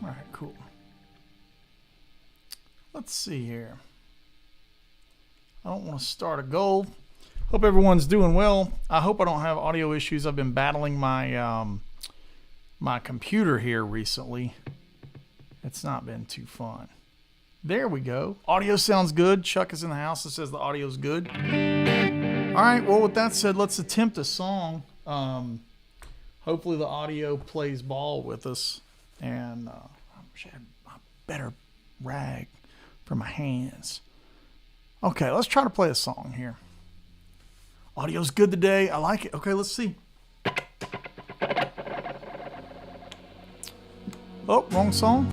All right, cool. Let's see here. I don't want to start a goal. Hope everyone's doing well. I hope I don't have audio issues. I've been battling my my computer here recently. It's not been too fun. There we go. Audio sounds good. Chuck is in the house that says the audio's good. All right, well, with that said, let's attempt a song. Hopefully the audio plays ball with us. And I wish I had a better rag for my hands. Okay, let's try to play a song here. Audio's good today. I like it. Okay, let's see. Oh, wrong song.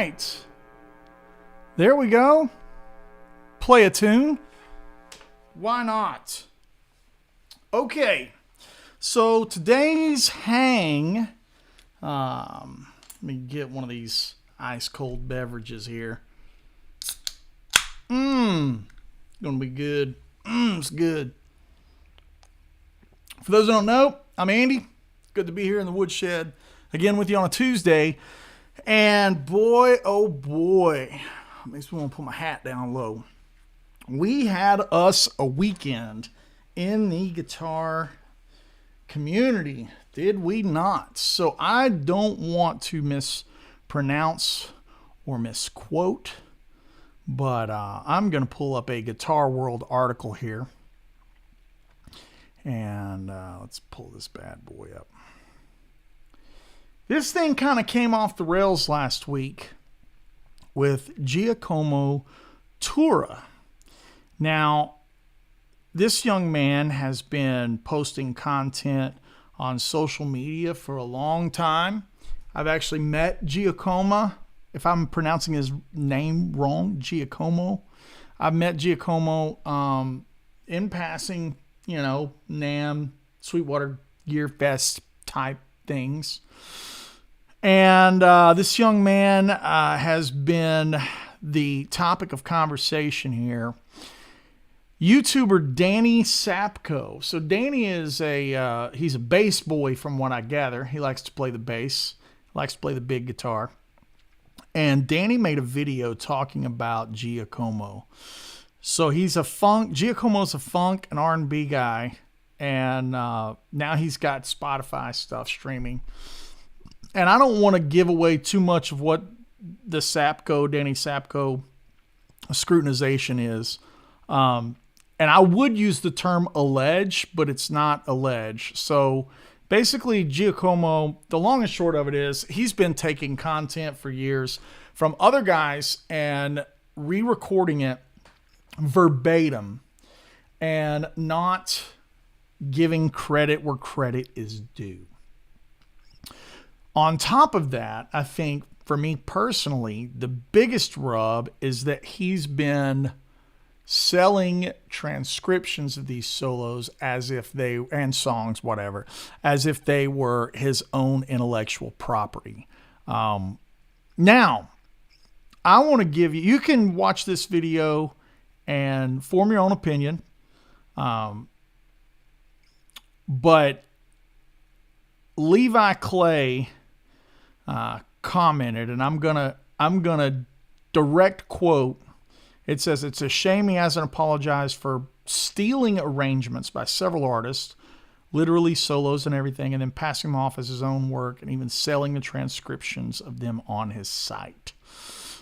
right. There we go. Play a tune. Why not? Okay. So today's hang, let me get one of these ice cold beverages here. Gonna be good. It's good. For those who don't know, I'm Andy. Good to be here in the Woodshed again with you on a Tuesday. And boy, oh boy, makes me want to put my hat down low. We had us a weekend in the guitar community, did we not? So I don't want to mispronounce or misquote, but I'm going to pull up a Guitar World article here. And let's pull this bad boy up. This thing kind of came off the rails last week with Giacomo Tura. Now, this young man has been posting content on social media for a long time. I've actually met Giacomo. If I'm pronouncing his name wrong, Giacomo. I've met Giacomo in passing, NAMM, Sweetwater Gear Fest type things. And this young man has been the topic of conversation here. YouTuber Danny Sapko. So Danny is he's a bass boy from what I gather. He likes to play the bass, likes to play the big guitar. And Danny made a video talking about Giacomo. So Giacomo's a funk and R&B guy. And now he's got Spotify stuff streaming. And I don't want to give away too much of what the Danny Sapko scrutinization is. And I would use the term allege, but it's not allege. So basically, Giacomo, the long and short of it is, he's been taking content for years from other guys and re-recording it verbatim and not giving credit where credit is due. On top of that, I think for me personally, the biggest rub is that he's been selling transcriptions of these solos and songs, whatever, as if they were his own intellectual property. Now, I want to give you can watch this video and form your own opinion. But Levi Clay commented, and I'm gonna direct quote. It says, "It's a shame he hasn't apologized for stealing arrangements by several artists, literally solos and everything, and then passing them off as his own work and even selling the transcriptions of them on his site."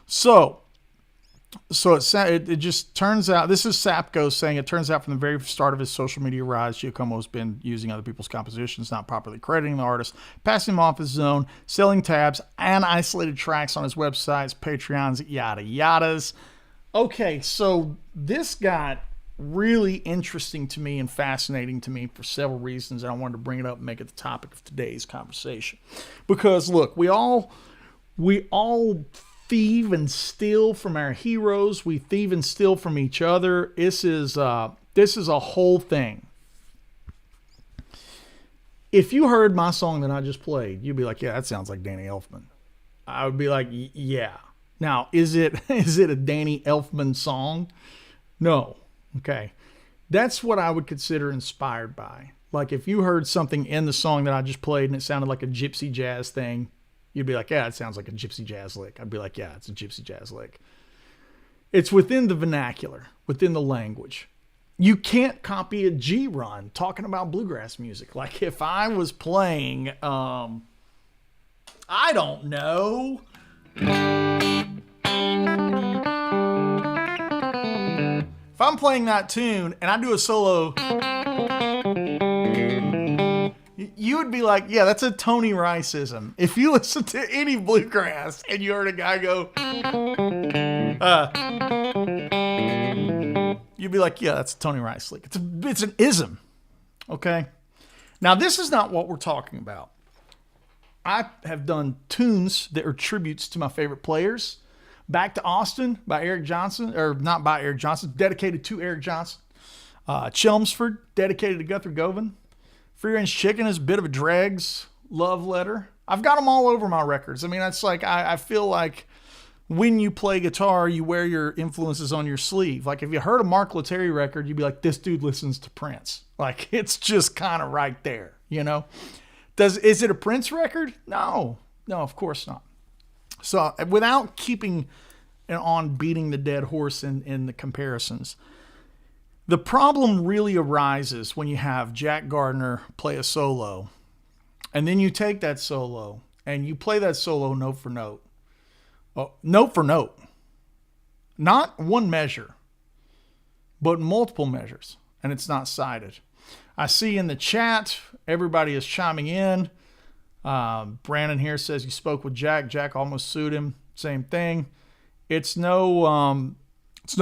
So it just turns out, this is Sapko saying, it turns out from the very start of his social media rise, Giacomo's been using other people's compositions, not properly crediting the artist, passing them off as his own, selling tabs and isolated tracks on his websites, Patreons, yada yadas. Okay, so this got really interesting to me and fascinating to me for several reasons, and I wanted to bring it up and make it the topic of today's conversation. Because look, we all thieve and steal from our heroes. We thieve and steal from each other. This is a whole thing. If you heard my song that I just played, you'd be like, "Yeah, that sounds like Danny Elfman." I would be like, "Yeah." Now, is it a Danny Elfman song? No. Okay. That's what I would consider inspired by. Like if you heard something in the song that I just played and it sounded like a gypsy jazz thing, you'd be like, "Yeah, it sounds like a gypsy jazz lick." I'd be like, "Yeah, it's a gypsy jazz lick." It's within the vernacular, within the language. You can't copy a G-run talking about bluegrass music. Like if I was playing, I don't know. If I'm playing that tune and I do a solo, you would be like, "Yeah, that's a Tony Riceism." If you listen to any bluegrass and you heard a guy go, you'd be like, "Yeah, that's a Tony Rice lick." It's an ism. Okay. Now, this is not what we're talking about. I have done tunes that are tributes to my favorite players. Back to Austin by Eric Johnson, or not by Eric Johnson, dedicated to Eric Johnson. Chelmsford, dedicated to Guthrie Govan. Free Range Chicken is a bit of a dregs love letter. I've got them all over my records. I mean, that's like, I feel like when you play guitar, you wear your influences on your sleeve. Like if you heard a Mark Letary record, you'd be like, "This dude listens to Prince." Like it's just kind of right there, you know? Is it a Prince record? No, of course not. So without keeping on beating the dead horse in the comparisons. The problem really arises when you have Jack Gardner play a solo, and then you take that solo and you play that solo note for note. Note for note. Not one measure, but multiple measures, and it's not cited. I see in the chat, everybody is chiming in. Brandon here says he spoke with Jack. Jack almost sued him. Same thing. It's no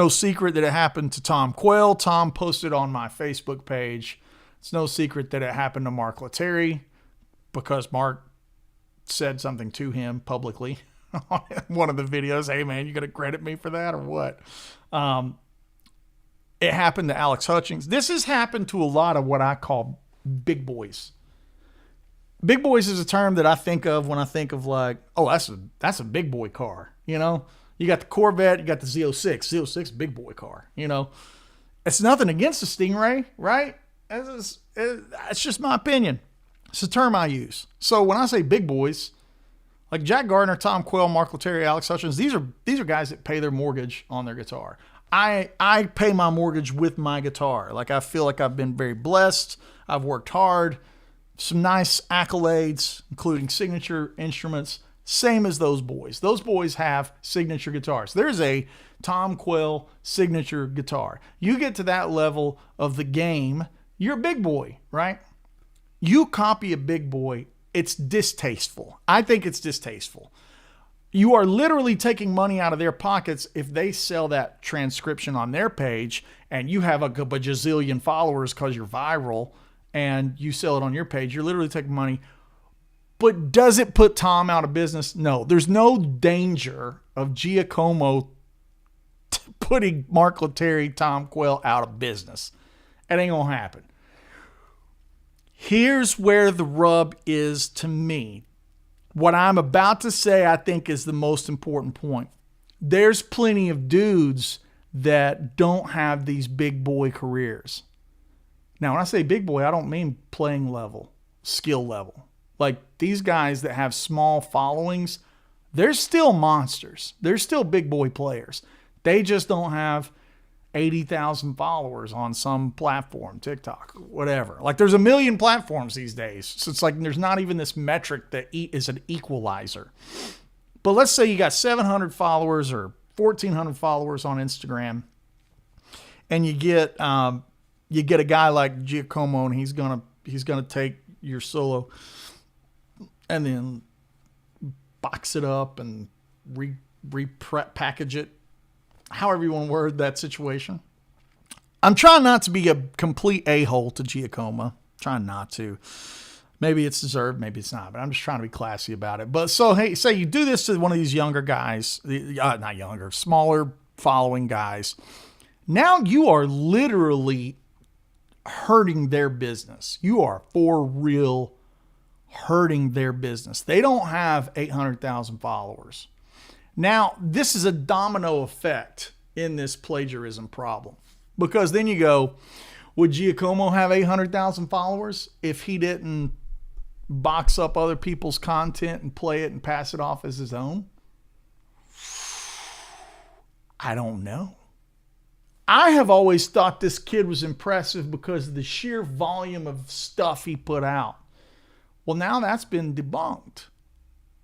secret that it happened to Tom Quayle. Tom posted on my Facebook page. It's no secret that it happened to Mark Lettieri because Mark said something to him publicly on one of the videos. Hey, man, you going to credit me for that or what? It happened to Alex Hutchings. This has happened to a lot of what I call big boys. Big boys is a term that I think of when I think of like, oh, that's a big boy car, you know? You got the Corvette, you got the Z06. Z06, big boy car, you know? It's nothing against the Stingray, right? It's just my opinion. It's a term I use. So when I say big boys, like Jack Gardner, Tom Quayle, Mark Lettieri, Alex Hutchins, these are guys that pay their mortgage on their guitar. I pay my mortgage with my guitar. Like I feel like I've been very blessed. I've worked hard. Some nice accolades, including signature instruments, same as those boys. Those boys have signature guitars. There's a Tom Quayle signature guitar. You get to that level of the game, you're a big boy, right? You copy a big boy, it's distasteful. I think it's distasteful. You are literally taking money out of their pockets if they sell that transcription on their page and you have a bajillion followers because you're viral and you sell it on your page. You're literally taking money. But does it put Tom out of business? No. There's no danger of Giacomo putting Mark Lettieri, Tom Quayle out of business. It ain't going to happen. Here's where the rub is to me. What I'm about to say, I think, is the most important point. There's plenty of dudes that don't have these big boy careers. Now, when I say big boy, I don't mean playing level, skill level. Like these guys that have small followings, they're still monsters. They're still big boy players. They just don't have 80,000 followers on some platform, TikTok, whatever. Like there's a million platforms these days. So it's like there's not even this metric that is an equalizer. But let's say you got 700 followers or 1,400 followers on Instagram, and you get a guy like Giacomo, and he's gonna take your solo and then box it up and repackage it, however you want to word that situation. I'm trying not to be a complete a-hole to Giacomo. Trying not to. Maybe it's deserved, maybe it's not, but I'm just trying to be classy about it. But so, hey, say you do this to one of these younger guys, not younger, smaller following guys. Now you are literally hurting their business. You are for real hurting their business. They don't have 800,000 followers. Now, this is a domino effect in this plagiarism problem. Because then you go, would Giacomo have 800,000 followers if he didn't box up other people's content and play it and pass it off as his own? I don't know. I have always thought this kid was impressive because of the sheer volume of stuff he put out. Well, now that's been debunked.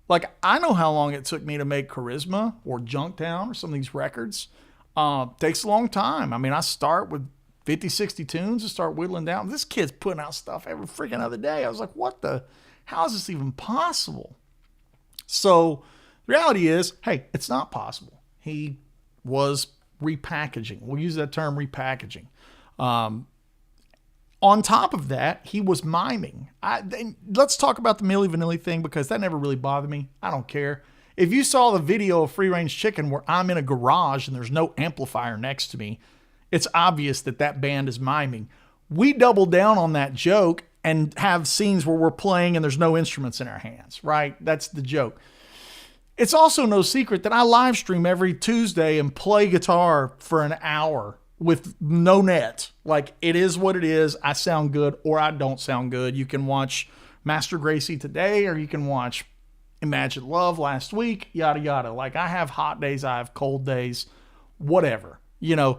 Like, I know how long it took me to make Charisma or Junktown or some of these records. Takes a long time. I mean, I start with 50, 60 tunes and start whittling down. This kid's putting out stuff every freaking other day. I was like, how is this even possible? So the reality is, hey, it's not possible. He was repackaging. We'll use that term, repackaging. On top of that, he was miming. Let's talk about the Milli Vanilli thing because that never really bothered me. I don't care. If you saw the video of Free Range Chicken where I'm in a garage and there's no amplifier next to me, it's obvious that band is miming. We double down on that joke and have scenes where we're playing and there's no instruments in our hands, right? That's the joke. It's also no secret that I live stream every Tuesday and play guitar for an hour with no net. Like, it is what it is. I sound good or I don't sound good. You can watch Master Gracie today or you can watch Imagine Love last week, yada, yada. Like, I have hot days, I have cold days, whatever, you know.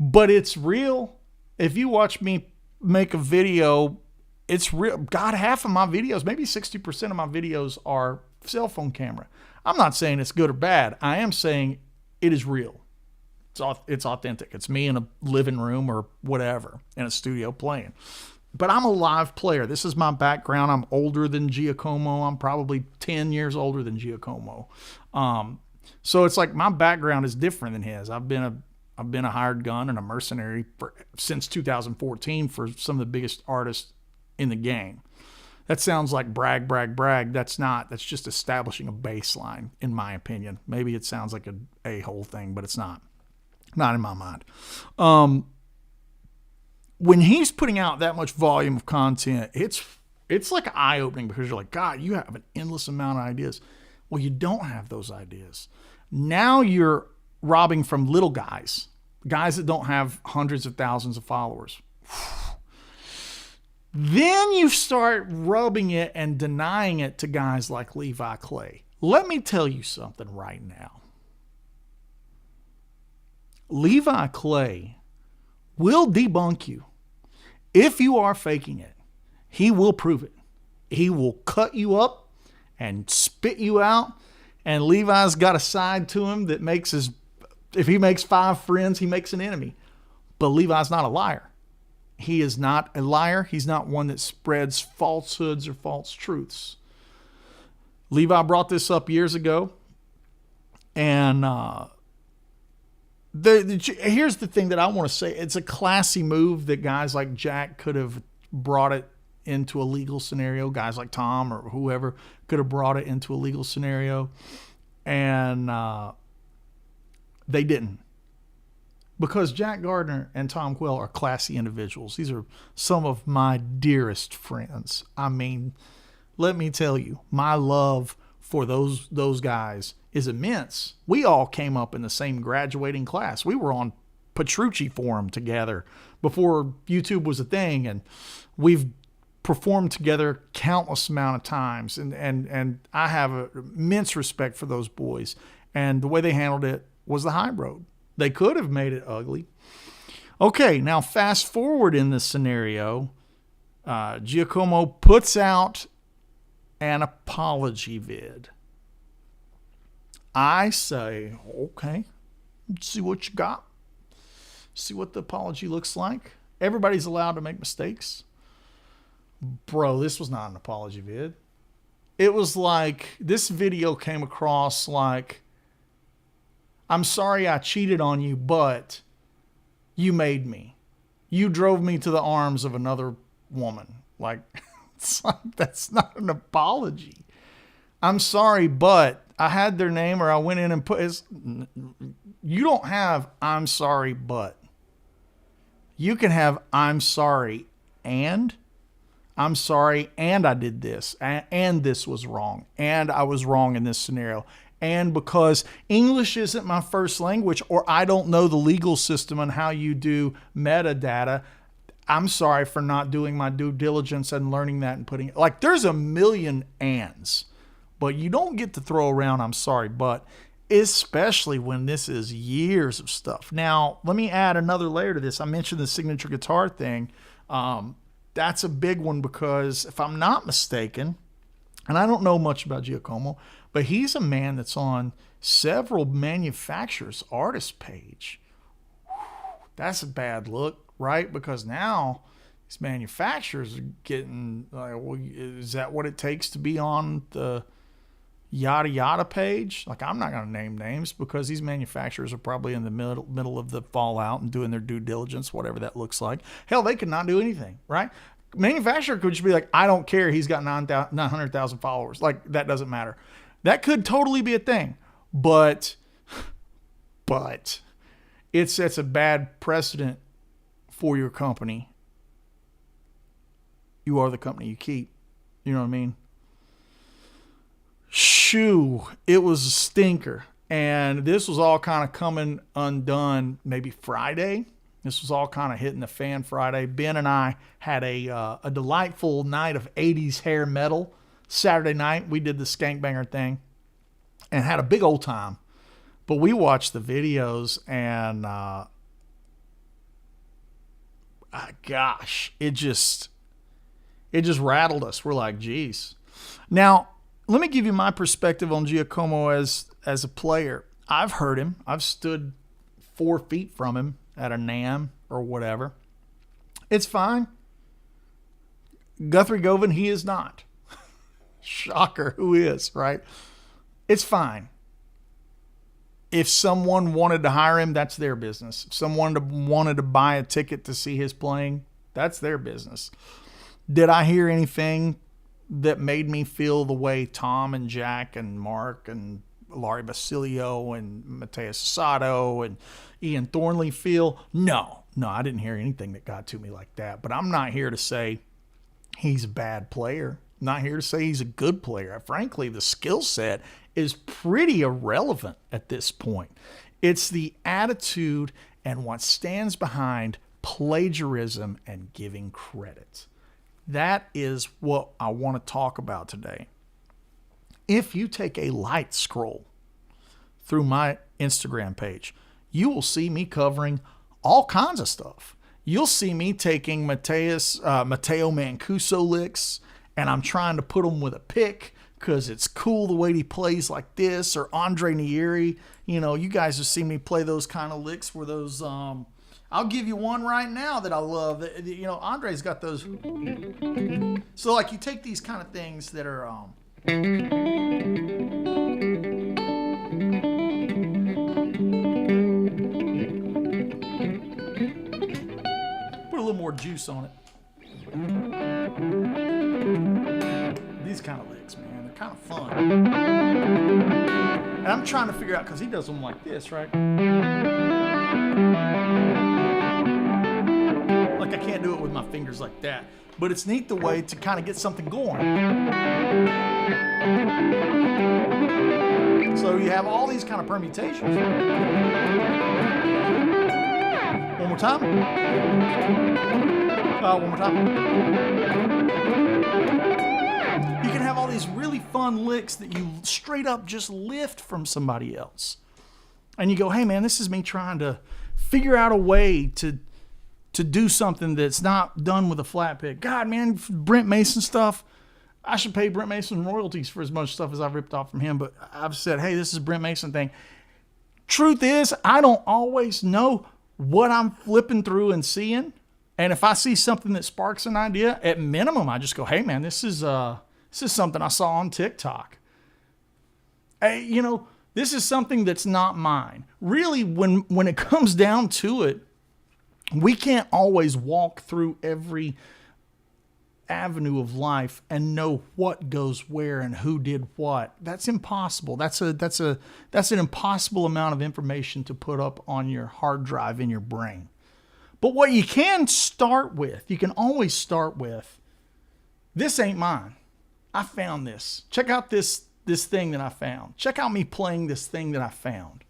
But it's real. If you watch me make a video, it's real. God, half of my videos, maybe 60% of my videos are cell phone camera. I'm not saying it's good or bad. I am saying it is real. It's authentic. It's me in a living room or whatever in a studio playing. But I'm a live player. This is my background. I'm older than Giacomo. I'm probably 10 years older than Giacomo. So it's like my background is different than his. I've been a hired gun and a mercenary since 2014 for some of the biggest artists in the game. That sounds like brag, brag, brag. That's not. That's just establishing a baseline, in my opinion. Maybe it sounds like a whole thing, but it's not. Not in my mind. When he's putting out that much volume of content, it's like eye-opening because you're like, God, you have an endless amount of ideas. Well, you don't have those ideas. Now you're robbing from little guys that don't have hundreds of thousands of followers. Then you start rubbing it and denying it to guys like Levi Clay. Let me tell you something right now. Levi Clay will debunk you. If you are faking it, he will prove it. He will cut you up and spit you out. And Levi's got a side to him that makes if he makes 5 friends, he makes an enemy. But Levi's not a liar. He is not a liar. He's not one that spreads falsehoods or false truths. Levi brought this up years ago. And here's the thing that I want to say. It's a classy move that guys like Jack could have brought it into a legal scenario. Guys like Tom or whoever could have brought it into a legal scenario. And they didn't. Because Jack Gardner and Tom Quill are classy individuals. These are some of my dearest friends. I mean, let me tell you, my love for those guys is immense. We all came up in the same graduating class. We were on Petrucci Forum together before YouTube was a thing, and we've performed together countless amount of times. And I have immense respect for those boys. And the way they handled it was the high road. They could have made it ugly. Okay, now fast forward in this scenario. Giacomo puts out an apology vid. I say, okay, let's see what you got. See what the apology looks like. Everybody's allowed to make mistakes. Bro, this was not an apology vid. It was like, this video came across like, I'm sorry I cheated on you, but you made me. You drove me to the arms of another woman. Like, it's like, that's not an apology. I'm sorry, but I had their name, or I went in and put his. You don't have I'm sorry, but. You can have I'm sorry and I'm sorry and I did this and this was wrong and I was wrong in this scenario. And because English isn't my first language, or I don't know the legal system and how you do metadata, I'm sorry for not doing my due diligence and learning that and putting it. Like, there's a million ands, but you don't get to throw around I'm sorry, but, especially when this is years of stuff. Now, let me add another layer to this. I mentioned the signature guitar thing. That's a big one because if I'm not mistaken, and I don't know much about Giacomo, but he's a man that's on several manufacturers' artist page. That's a bad look, right? Because now these manufacturers are getting like, well, is that what it takes to be on the yada yada page? Like, I'm not going to name names because these manufacturers are probably in the middle of the fallout and doing their due diligence, whatever that looks like. Hell, they could not do anything, right? Manufacturer could just be like, I don't care. He's got 900,000 followers. Like, that doesn't matter. That could totally be a thing, but it sets a bad precedent for your company. You are the company you keep. You know what I mean? Shoo, it was a stinker. And this was all kind of coming undone maybe Friday. This was all kind of hitting the fan Friday. Ben and I had a delightful night of 80s hair metal. Saturday night, we did the Skankbanger thing and had a big old time. But we watched the videos and, gosh, it just rattled us. We're like, geez. Now, let me give you my perspective on Giacomo as a player. I've heard him. I've stood 4 feet from him at a NAMM or whatever. It's fine. Guthrie Govan, he is not. Shocker, who is, right? It's fine. If someone wanted to hire him, that's their business. If someone wanted to buy a ticket to see his playing, that's their business. Did I hear anything that made me feel the way Tom and Jack and Mark and Laurie Basilio and Mateus Sato and Ian Thornley feel? No, I didn't hear anything that got to me like that. But I'm not here to say he's a bad player. I'm not here to say he's a good player. Frankly, the skill set is pretty irrelevant at this point. It's the attitude and what stands behind plagiarism and giving credit. That is what I want to talk about today. If you take a light scroll through my Instagram page, you will see me covering all kinds of stuff. You'll see me taking Matteo Mancuso licks, and I'm trying to put them with a pick because it's cool the way he plays like this, or Andre Nieri. You know, you guys have seen me play those kind of licks where those, I'll give you one right now that I love. You know, Andre's got those. So, like, you take these kind of things that are, put a little more juice on it. These kind of licks, man, they're kind of fun. And I'm trying to figure out, because he does them like this, right? Like, I can't do it with my fingers like that. But it's neat the way to kind of get something going. So you have all these kind of permutations. One more time. One more time. You can have all these really fun licks that you straight up just lift from somebody else. And you go, hey man, this is me trying to figure out a way to do something that's not done with a flat pick. God, man, Brent Mason stuff, I should pay Brent Mason royalties for as much stuff as I've ripped off from him. But I've said, hey, this is Brent Mason thing. Truth is, I don't always know what I'm flipping through and seeing. And if I see something that sparks an idea, at minimum, I just go, hey, man, this is something I saw on TikTok. Hey, you know, this is something that's not mine. Really, when it comes down to it, we can't always walk through every avenue of life and know what goes where and who did what. That's impossible. That's an impossible amount of information to put up on your hard drive in your brain. But what you can start with, you can always start with, this ain't mine. I found this. Check out this thing that I found. Check out me playing this thing that I found.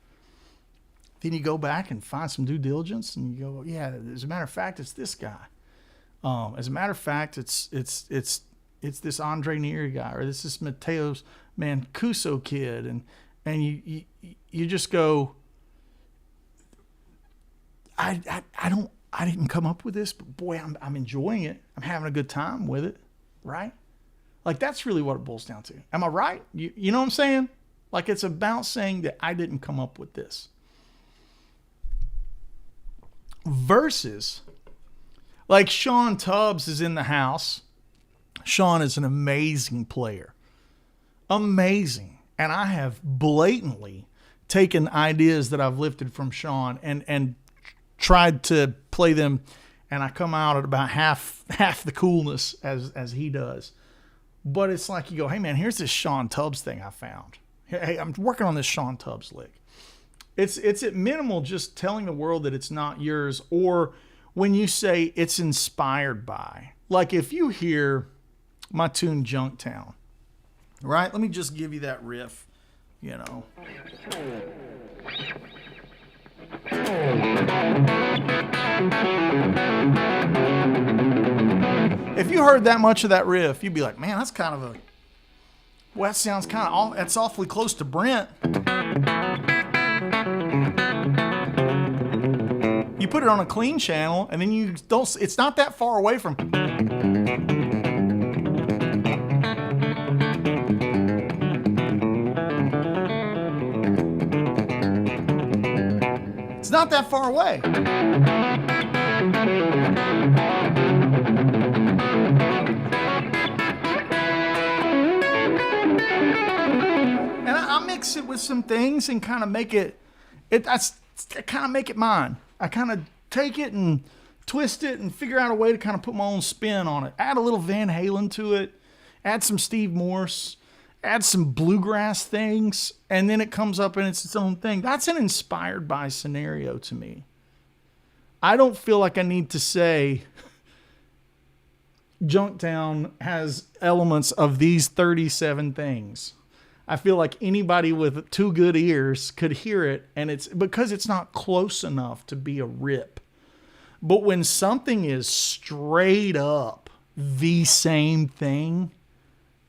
Then you go back and find some due diligence, and you go, yeah, as a matter of fact, it's this guy. As a matter of fact, it's this Andre Nieri guy, or this is Mateo's Mancuso kid, and you just go, I didn't come up with this, but boy, I'm enjoying it. I'm having a good time with it, right? Like, that's really what it boils down to. Am I right? You know what I'm saying? Like, it's about saying that I didn't come up with this. Versus, like, Sean Tubbs is in the house. Sean is an amazing player. Amazing. And I have blatantly taken ideas that I've lifted from Sean and tried to play them, and I come out at about half the coolness as he does. But it's like you go, hey man, here's this Sean Tubbs thing I found. Hey, I'm working on this Sean Tubbs lick. It's at minimal just telling the world that it's not yours, or when you say it's inspired by. Like if you hear my tune Junktown, right? Let me just give you that riff, you know. If you heard that much of that riff, you'd be like, man, that's kind of a Well, that sounds that's awfully close to Brent. You put it on a clean channel, and then you don't. It's not that far away from. It's not that far away. And I mix it with some things and kind of make it. I kind of make it mine. I kind of take it and twist it and figure out a way to kind of put my own spin on it. Add a little Van Halen to it. Add some Steve Morse. Add some bluegrass things. And then it comes up and it's its own thing. That's an inspired by scenario to me. I don't feel like I need to say Junktown has elements of these 37 things. I feel like anybody with two good ears could hear it, and it's because it's not close enough to be a rip. But when something is straight up the same thing,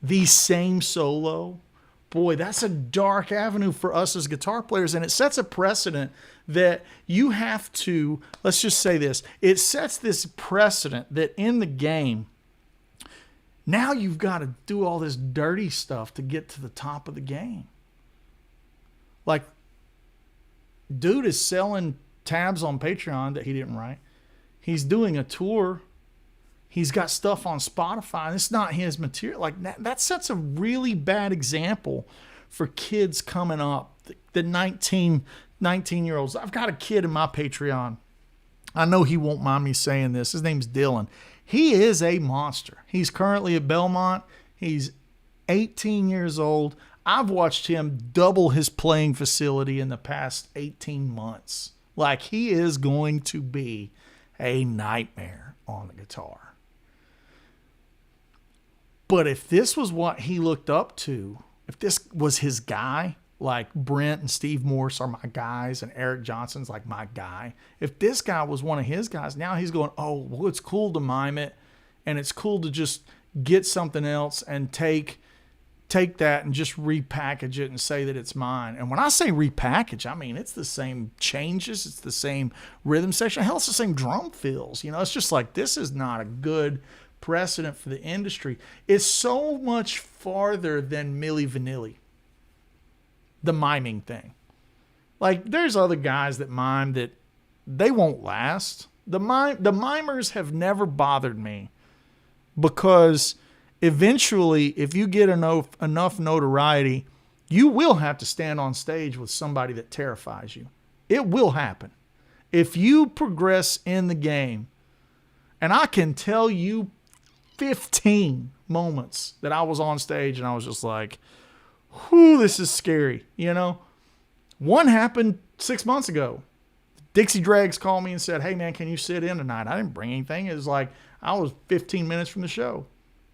the same solo, boy, that's a dark avenue for us as guitar players, and it sets a precedent that you have to, let's just say this, it sets this precedent that in the game, now you've got to do all this dirty stuff to get to the top of the game. Like, dude is selling tabs on Patreon that he didn't write. He's doing a tour. He's got stuff on Spotify. It's not his material. Like, that sets a really bad example for kids coming up. The 19-year-olds. I've got a kid in my Patreon. I know he won't mind me saying this. His name's Dylan. He is a monster. He's currently at Belmont. He's 18 years old. I've watched him double his playing facility in the past 18 months. Like, he is going to be a nightmare on the guitar. But if this was what he looked up to, if this was his guy, like Brent and Steve Morse are my guys and Eric Johnson's like my guy. If this guy was one of his guys, now he's going, oh, well, it's cool to mime it, and it's cool to just get something else and take that and just repackage it and say that it's mine. And when I say repackage, I mean it's the same changes, it's the same rhythm section, hell, it's the same drum fills. You know, it's just like, this is not a good precedent for the industry. It's so much farther than Milli Vanilli. The miming thing. Like, there's other guys that mime that they won't last. The mimers have never bothered me because eventually, if you get enough notoriety, you will have to stand on stage with somebody that terrifies you. It will happen. If you progress in the game, and I can tell you 15 moments that I was on stage and I was just like, whew, this is scary, you know? One happened 6 months ago. Dixie Dregs called me and said, hey, man, can you sit in tonight? I didn't bring anything. It was like I was 15 minutes from the show.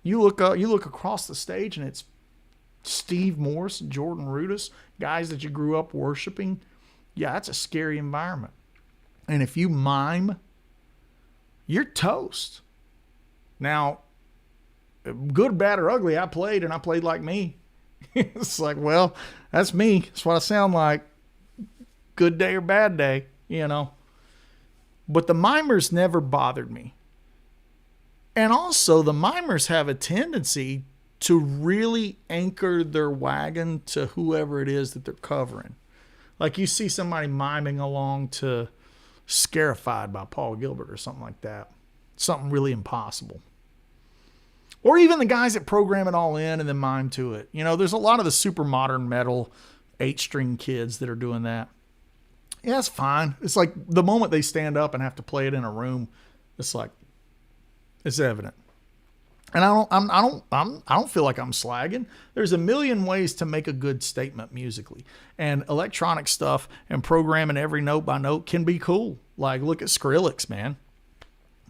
You look across the stage, and it's Steve Morse and Jordan Rudess, guys that you grew up worshiping. Yeah, that's a scary environment. And if you mime, you're toast. Now, good, bad, or ugly, I played, and I played like me. It's like, well, that's me. That's what I sound like. Good day or bad day, you know. But the mimers never bothered me. And also, the mimers have a tendency to really anchor their wagon to whoever it is that they're covering. Like, you see somebody miming along to Scarified by Paul Gilbert or something like that. Something really impossible. Or even the guys that program it all in and then mime to it. You know, there's a lot of the super modern metal 8-string kids that are doing that. Yeah, it's fine. It's like the moment they stand up and have to play it in a room, it's like, it's evident. And I don't feel like I'm slagging. There's a million ways to make a good statement musically. And electronic stuff and programming every note by note can be cool. Like, look at Skrillex, man.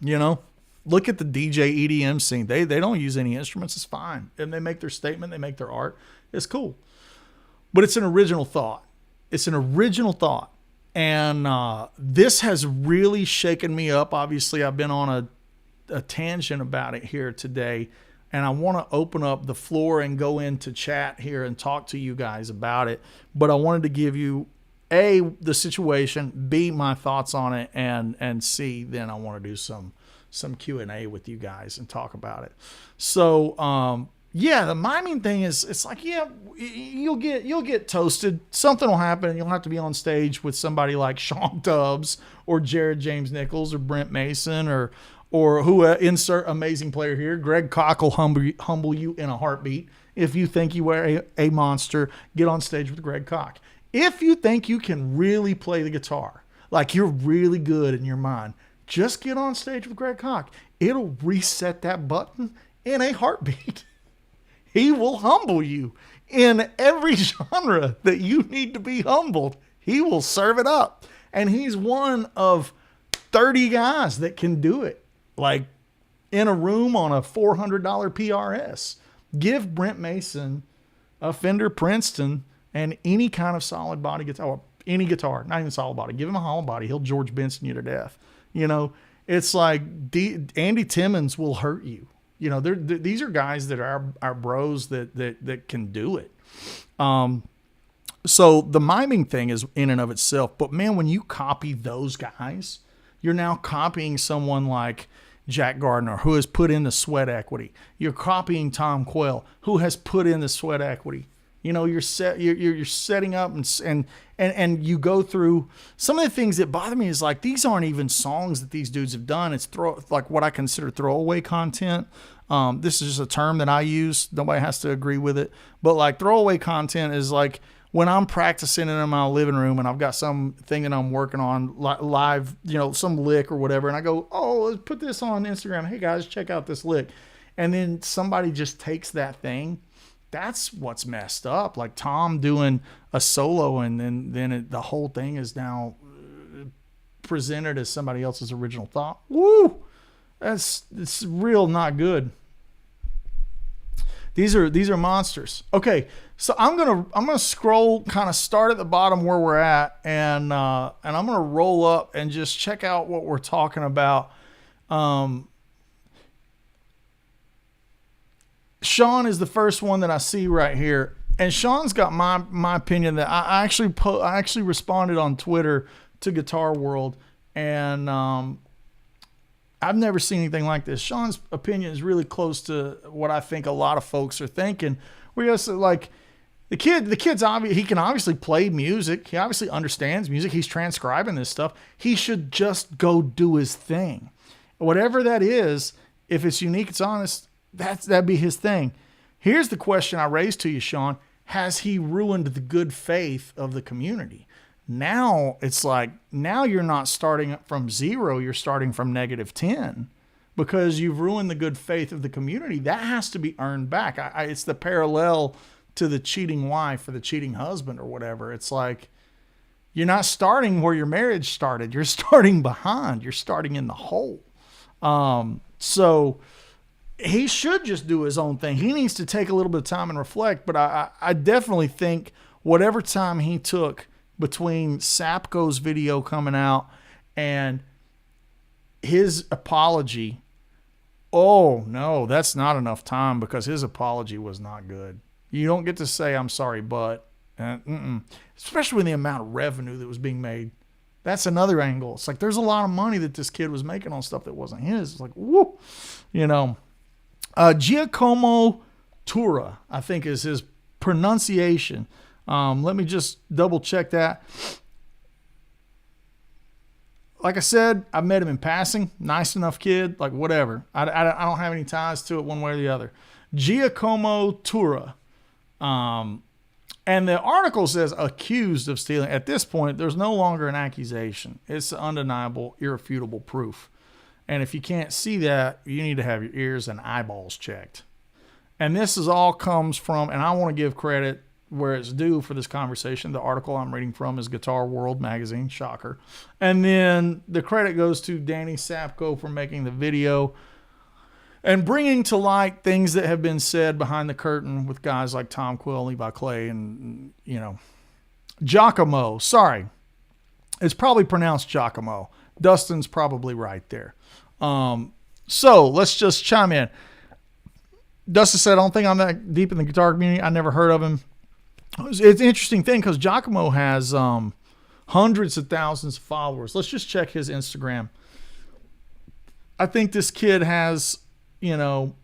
You know? Look at the DJ EDM scene. They don't use any instruments. It's fine. And they make their statement. They make their art. It's cool. But it's an original thought. It's an original thought. And this has really shaken me up. Obviously, I've been on a tangent about it here today. and I want to open up the floor and go into chat here and talk to you guys about it. But I wanted to give you A, the situation, B, my thoughts on it, and C, then I want to do some Q&A with you guys and talk about it. So, yeah, the miming thing is, it's like, yeah, you'll get toasted. Something will happen. You'll have to be on stage with somebody like Sean Tubbs or Jared James Nichols or Brent Mason or who insert amazing player here. Greg Koch will humble you in a heartbeat. If you think you are a monster, get on stage with Greg Koch. If you think you can really play the guitar, like you're really good in your mind, just get on stage with Greg Koch. It'll reset that button in a heartbeat. He will humble you in every genre that you need to be humbled. He will serve it up. And he's one of 30 guys that can do it. Like in a room on a $400 PRS. Give Brent Mason a Fender Princeton and any kind of solid body guitar, any guitar, not even solid body. Give him a hollow body. He'll George Benson you to death. You know, it's like Andy Timmons will hurt you. You know, these are guys that are our bros that can do it. So the miming thing is in and of itself. But, man, when you copy those guys, you're now copying someone like Jack Gardner, who has put in the sweat equity. You're copying Tom Quayle, who has put in the sweat equity. You know, you're setting up and you go through some of the things that bother me is like these aren't even songs that these dudes have done. It's like what I consider throwaway content. This is just a term that I use. Nobody has to agree with it. But like throwaway content is like when I'm practicing in my living room and I've got something that I'm working on live, you know, some lick or whatever. And I go, oh, let's put this on Instagram. Hey guys, check out this lick. And then somebody just takes that thing. That's what's messed up. Like Tom doing a solo and then the whole thing is now presented as somebody else's original thought. Woo! It's real not good. These are monsters. Okay, so I'm gonna scroll, kind of start at the bottom where we're at, and I'm gonna roll up and just check out what we're talking about. Sean is the first one that I see right here, and Sean's got my opinion that I actually responded on Twitter to Guitar World, and I've never seen anything like this. Sean's opinion is really close to what I think a lot of folks are thinking. We just like the kid's obvious. He can obviously play music. He obviously understands music. He's transcribing this stuff. He should just go do his thing, whatever that is. If it's unique, it's honest. That'd be his thing. Here's the question I raised to you, Sean. Has he ruined the good faith of the community? Now it's like, now you're not starting from zero. You're starting from -10 because you've ruined the good faith of the community. That has to be earned back. It's the parallel to the cheating wife or the cheating husband or whatever. It's like, you're not starting where your marriage started. You're starting behind. You're starting in the hole. So he should just do his own thing. He needs to take a little bit of time and reflect, but I definitely think whatever time he took between Sapko's video coming out and his apology, oh no, that's not enough time because his apology was not good. You don't get to say, I'm sorry, but, especially with the amount of revenue that was being made. That's another angle. It's like, there's a lot of money that this kid was making on stuff that wasn't his. It's like, whoo, you know. Giacomo Tura, I think is his pronunciation. Let me just double check that. Like I said, I met him in passing. Nice enough kid, like whatever. I don't have any ties to it one way or the other. Giacomo Tura. And the article says accused of stealing. At this point, there's no longer an accusation. It's undeniable, irrefutable proof. And if you can't see that, you need to have your ears and eyeballs checked. And this is all comes from, and I want to give credit where it's due for this conversation. The article I'm reading from is Guitar World magazine, shocker. And then the credit goes to Danny Sapko for making the video and bringing to light things that have been said behind the curtain with guys like Tom Quill, Levi Clay, and, you know, Giacomo. Sorry. It's probably pronounced Giacomo. Dustin's probably right there. So let's just chime in. Dustin said, I don't think I'm that deep in the guitar community. I never heard of him. It's an interesting thing because Giacomo has hundreds of thousands of followers. Let's just check his Instagram. I think this kid has, Giacomo?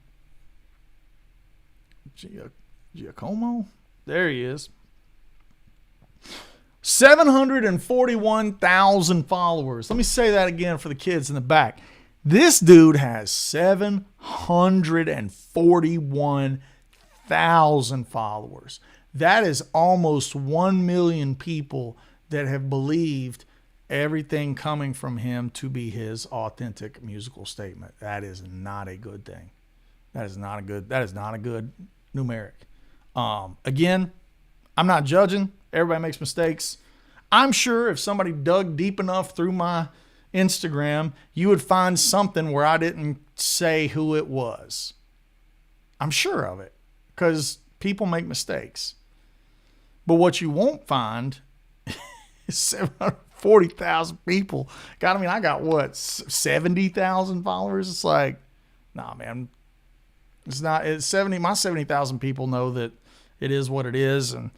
There he is. 741,000 followers. Let me say that again for the kids in the back. This dude has 741,000 followers. That is almost 1 million people that have believed everything coming from him to be his authentic musical statement. That is not a good thing. That is not a good numeric. Again, I'm not judging. Everybody makes mistakes. I'm sure if somebody dug deep enough through my Instagram, you would find something where I didn't say who it was. I'm sure of it because people make mistakes. But what you won't find is 740,000 people. I got what, 70,000 followers? It's like, nah, man. It's not. It's 70. My 70,000 people know that it is what it is, and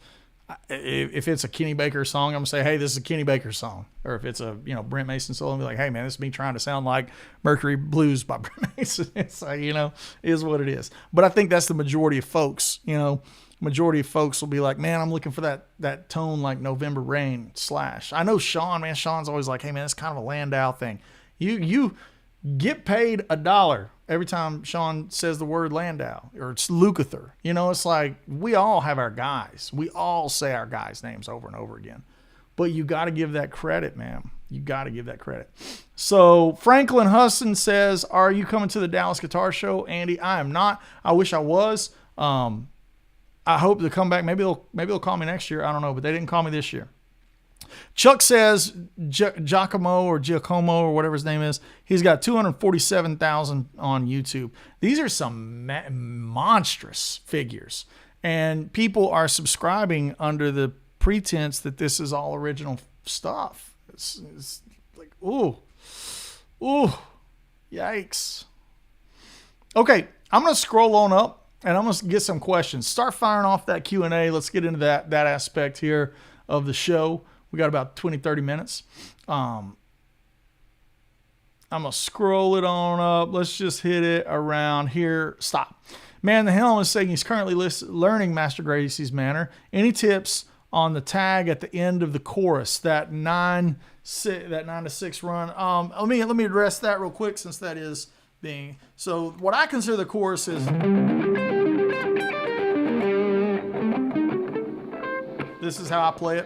if it's a Kenny Baker song, I'm gonna say, hey, this is a Kenny Baker song. Or if it's a Brent Mason solo, I'm gonna be like, hey man, this is me trying to sound like Mercury Blues by Brent Mason. It's like, it is what it is. But I think that's the majority of folks. Majority of folks will be like, man, I'm looking for that tone like November Rain / I know Sean, man. Sean's always like, hey man, it's kind of a Landau thing. You get paid $1 every time Sean says the word Landau or it's Lukather. It's like we all have our guys. We all say our guys' names over and over again. But you got to give that credit, man. You got to give that credit. So Franklin Husson says, are you coming to the Dallas Guitar Show, Andy? I am not. I wish I was. I hope to come back. Maybe they'll call me next year. I don't know, but they didn't call me this year. Chuck says Giacomo or whatever his name is, he's got 247,000 on YouTube. These are some monstrous figures. And people are subscribing under the pretense that this is all original stuff. It's like, ooh, yikes. Okay, I'm going to scroll on up and I'm going to get some questions. Start firing off that Q&A. Let's get into that aspect here of the show. We got about 20, 30 minutes. I'm going to scroll it on up. Let's just hit it around here. Stop. Man the Helm is saying he's currently learning Master Gracie's manner. Any tips on the tag at the end of the chorus, that 9 to 6 run? Let me address that real quick since that is being. So what I consider the chorus is. This is how I play it.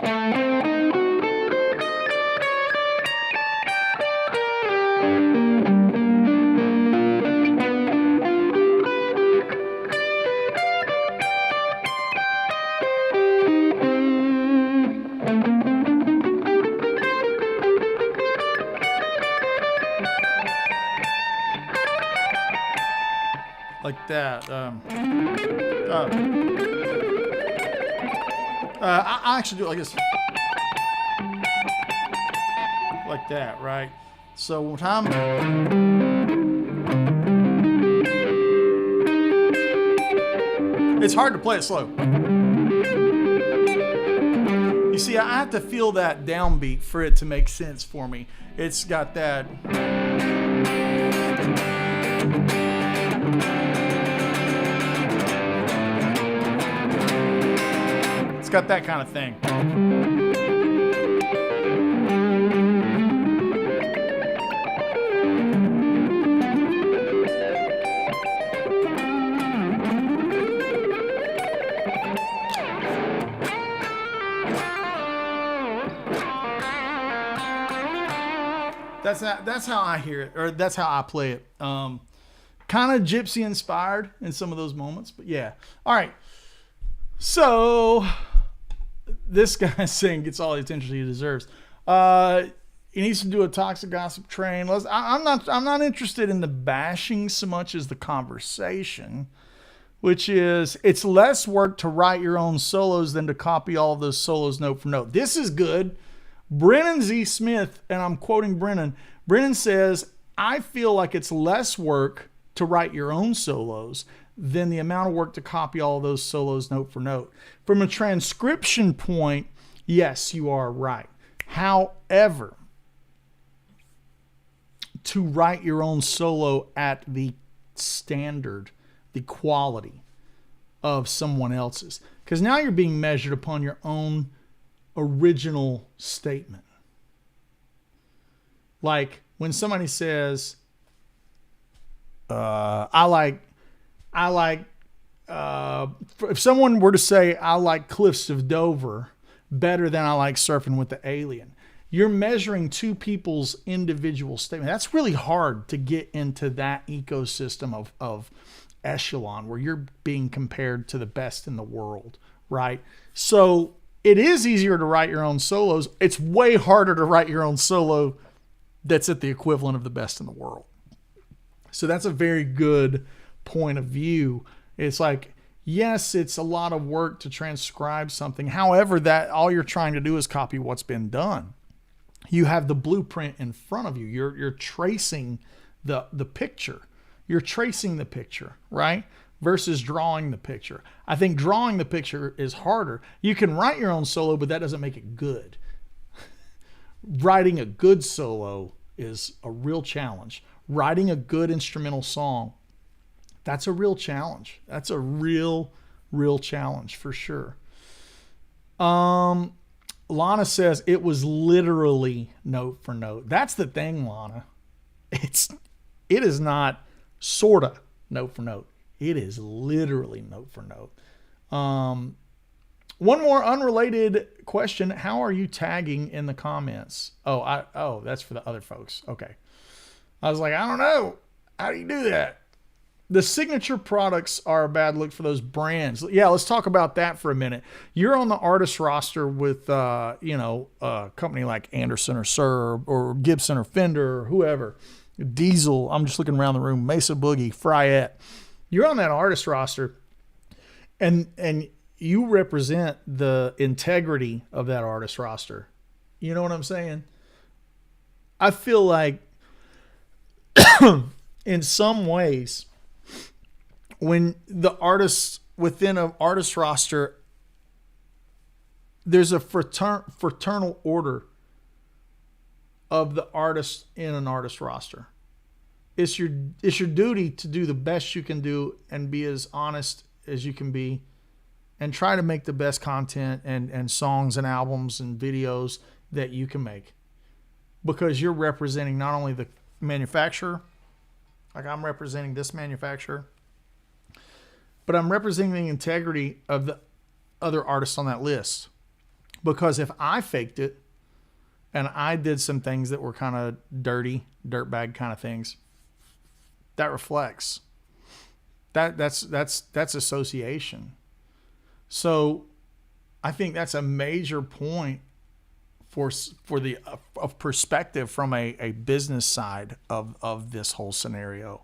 Like that. I actually do it like this. Like that, right? So one time. It's hard to play it slow. You see, I have to feel that downbeat for it to make sense for me. It's got that. Got that kind of thing. That's how I hear it, or that's how I play it. Kind of gypsy inspired in some of those moments, but yeah. All right. So this guy's saying gets all the attention he deserves. He needs to do a toxic gossip train. I'm not interested in the bashing so much as the conversation, which is it's less work to write your own solos than to copy all of those solos note for note. This is good. Brennan Z. Smith, and I'm quoting Brennan. Brennan says, I feel like it's less work to write your own solos than the amount of work to copy all of those solos note for note. From a transcription point, yes, you are right. However, to write your own solo at the standard, the quality of someone else's, because now you're being measured upon your own original statement. Like when somebody says, if someone were to say, I like Cliffs of Dover better than I like Surfing with the Alien, you're measuring two people's individual statement. That's really hard to get into that ecosystem of echelon where you're being compared to the best in the world, right? So it is easier to write your own solos. It's way harder to write your own solo that's at the equivalent of the best in the world. So that's a very good point of view. It's like, yes, it's a lot of work to transcribe something. However, that all you're trying to do is copy what's been done. You have the blueprint in front of you. You're tracing the picture. You're tracing the picture, right? Versus drawing the picture. I think drawing the picture is harder. You can write your own solo, but that doesn't make it good. Writing a good solo is a real challenge. Writing a good instrumental song, that's a real challenge. That's a real challenge for sure. Lana says it was literally note for note. That's the thing, Lana. It is not sorta note for note. It is literally note for note. One more unrelated question. How are you tagging in the comments? Oh, that's for the other folks. Okay. I was like, I don't know. How do you do that? The signature products are a bad look for those brands. Yeah, let's talk about that for a minute. You're on the artist roster with, a company like Anderson or Serb or Gibson or Fender or whoever. Diesel. I'm just looking around the room. Mesa Boogie, Fryette. You're on that artist roster, and you represent the integrity of that artist roster. You know what I'm saying? I feel like in some ways, when the artists within an artist roster, there's a fraternal order of the artist in an artist roster. It's your duty to do the best you can do and be as honest as you can be and try to make the best content and songs and albums and videos that you can make, because you're representing not only the manufacturer, like I'm representing this manufacturer, but I'm representing the integrity of the other artists on that list. Because if I faked it and I did some things that were kind of dirty, dirtbag kind of things, that reflects. That's association. So I think that's a major point for the of perspective from a business side of this whole scenario.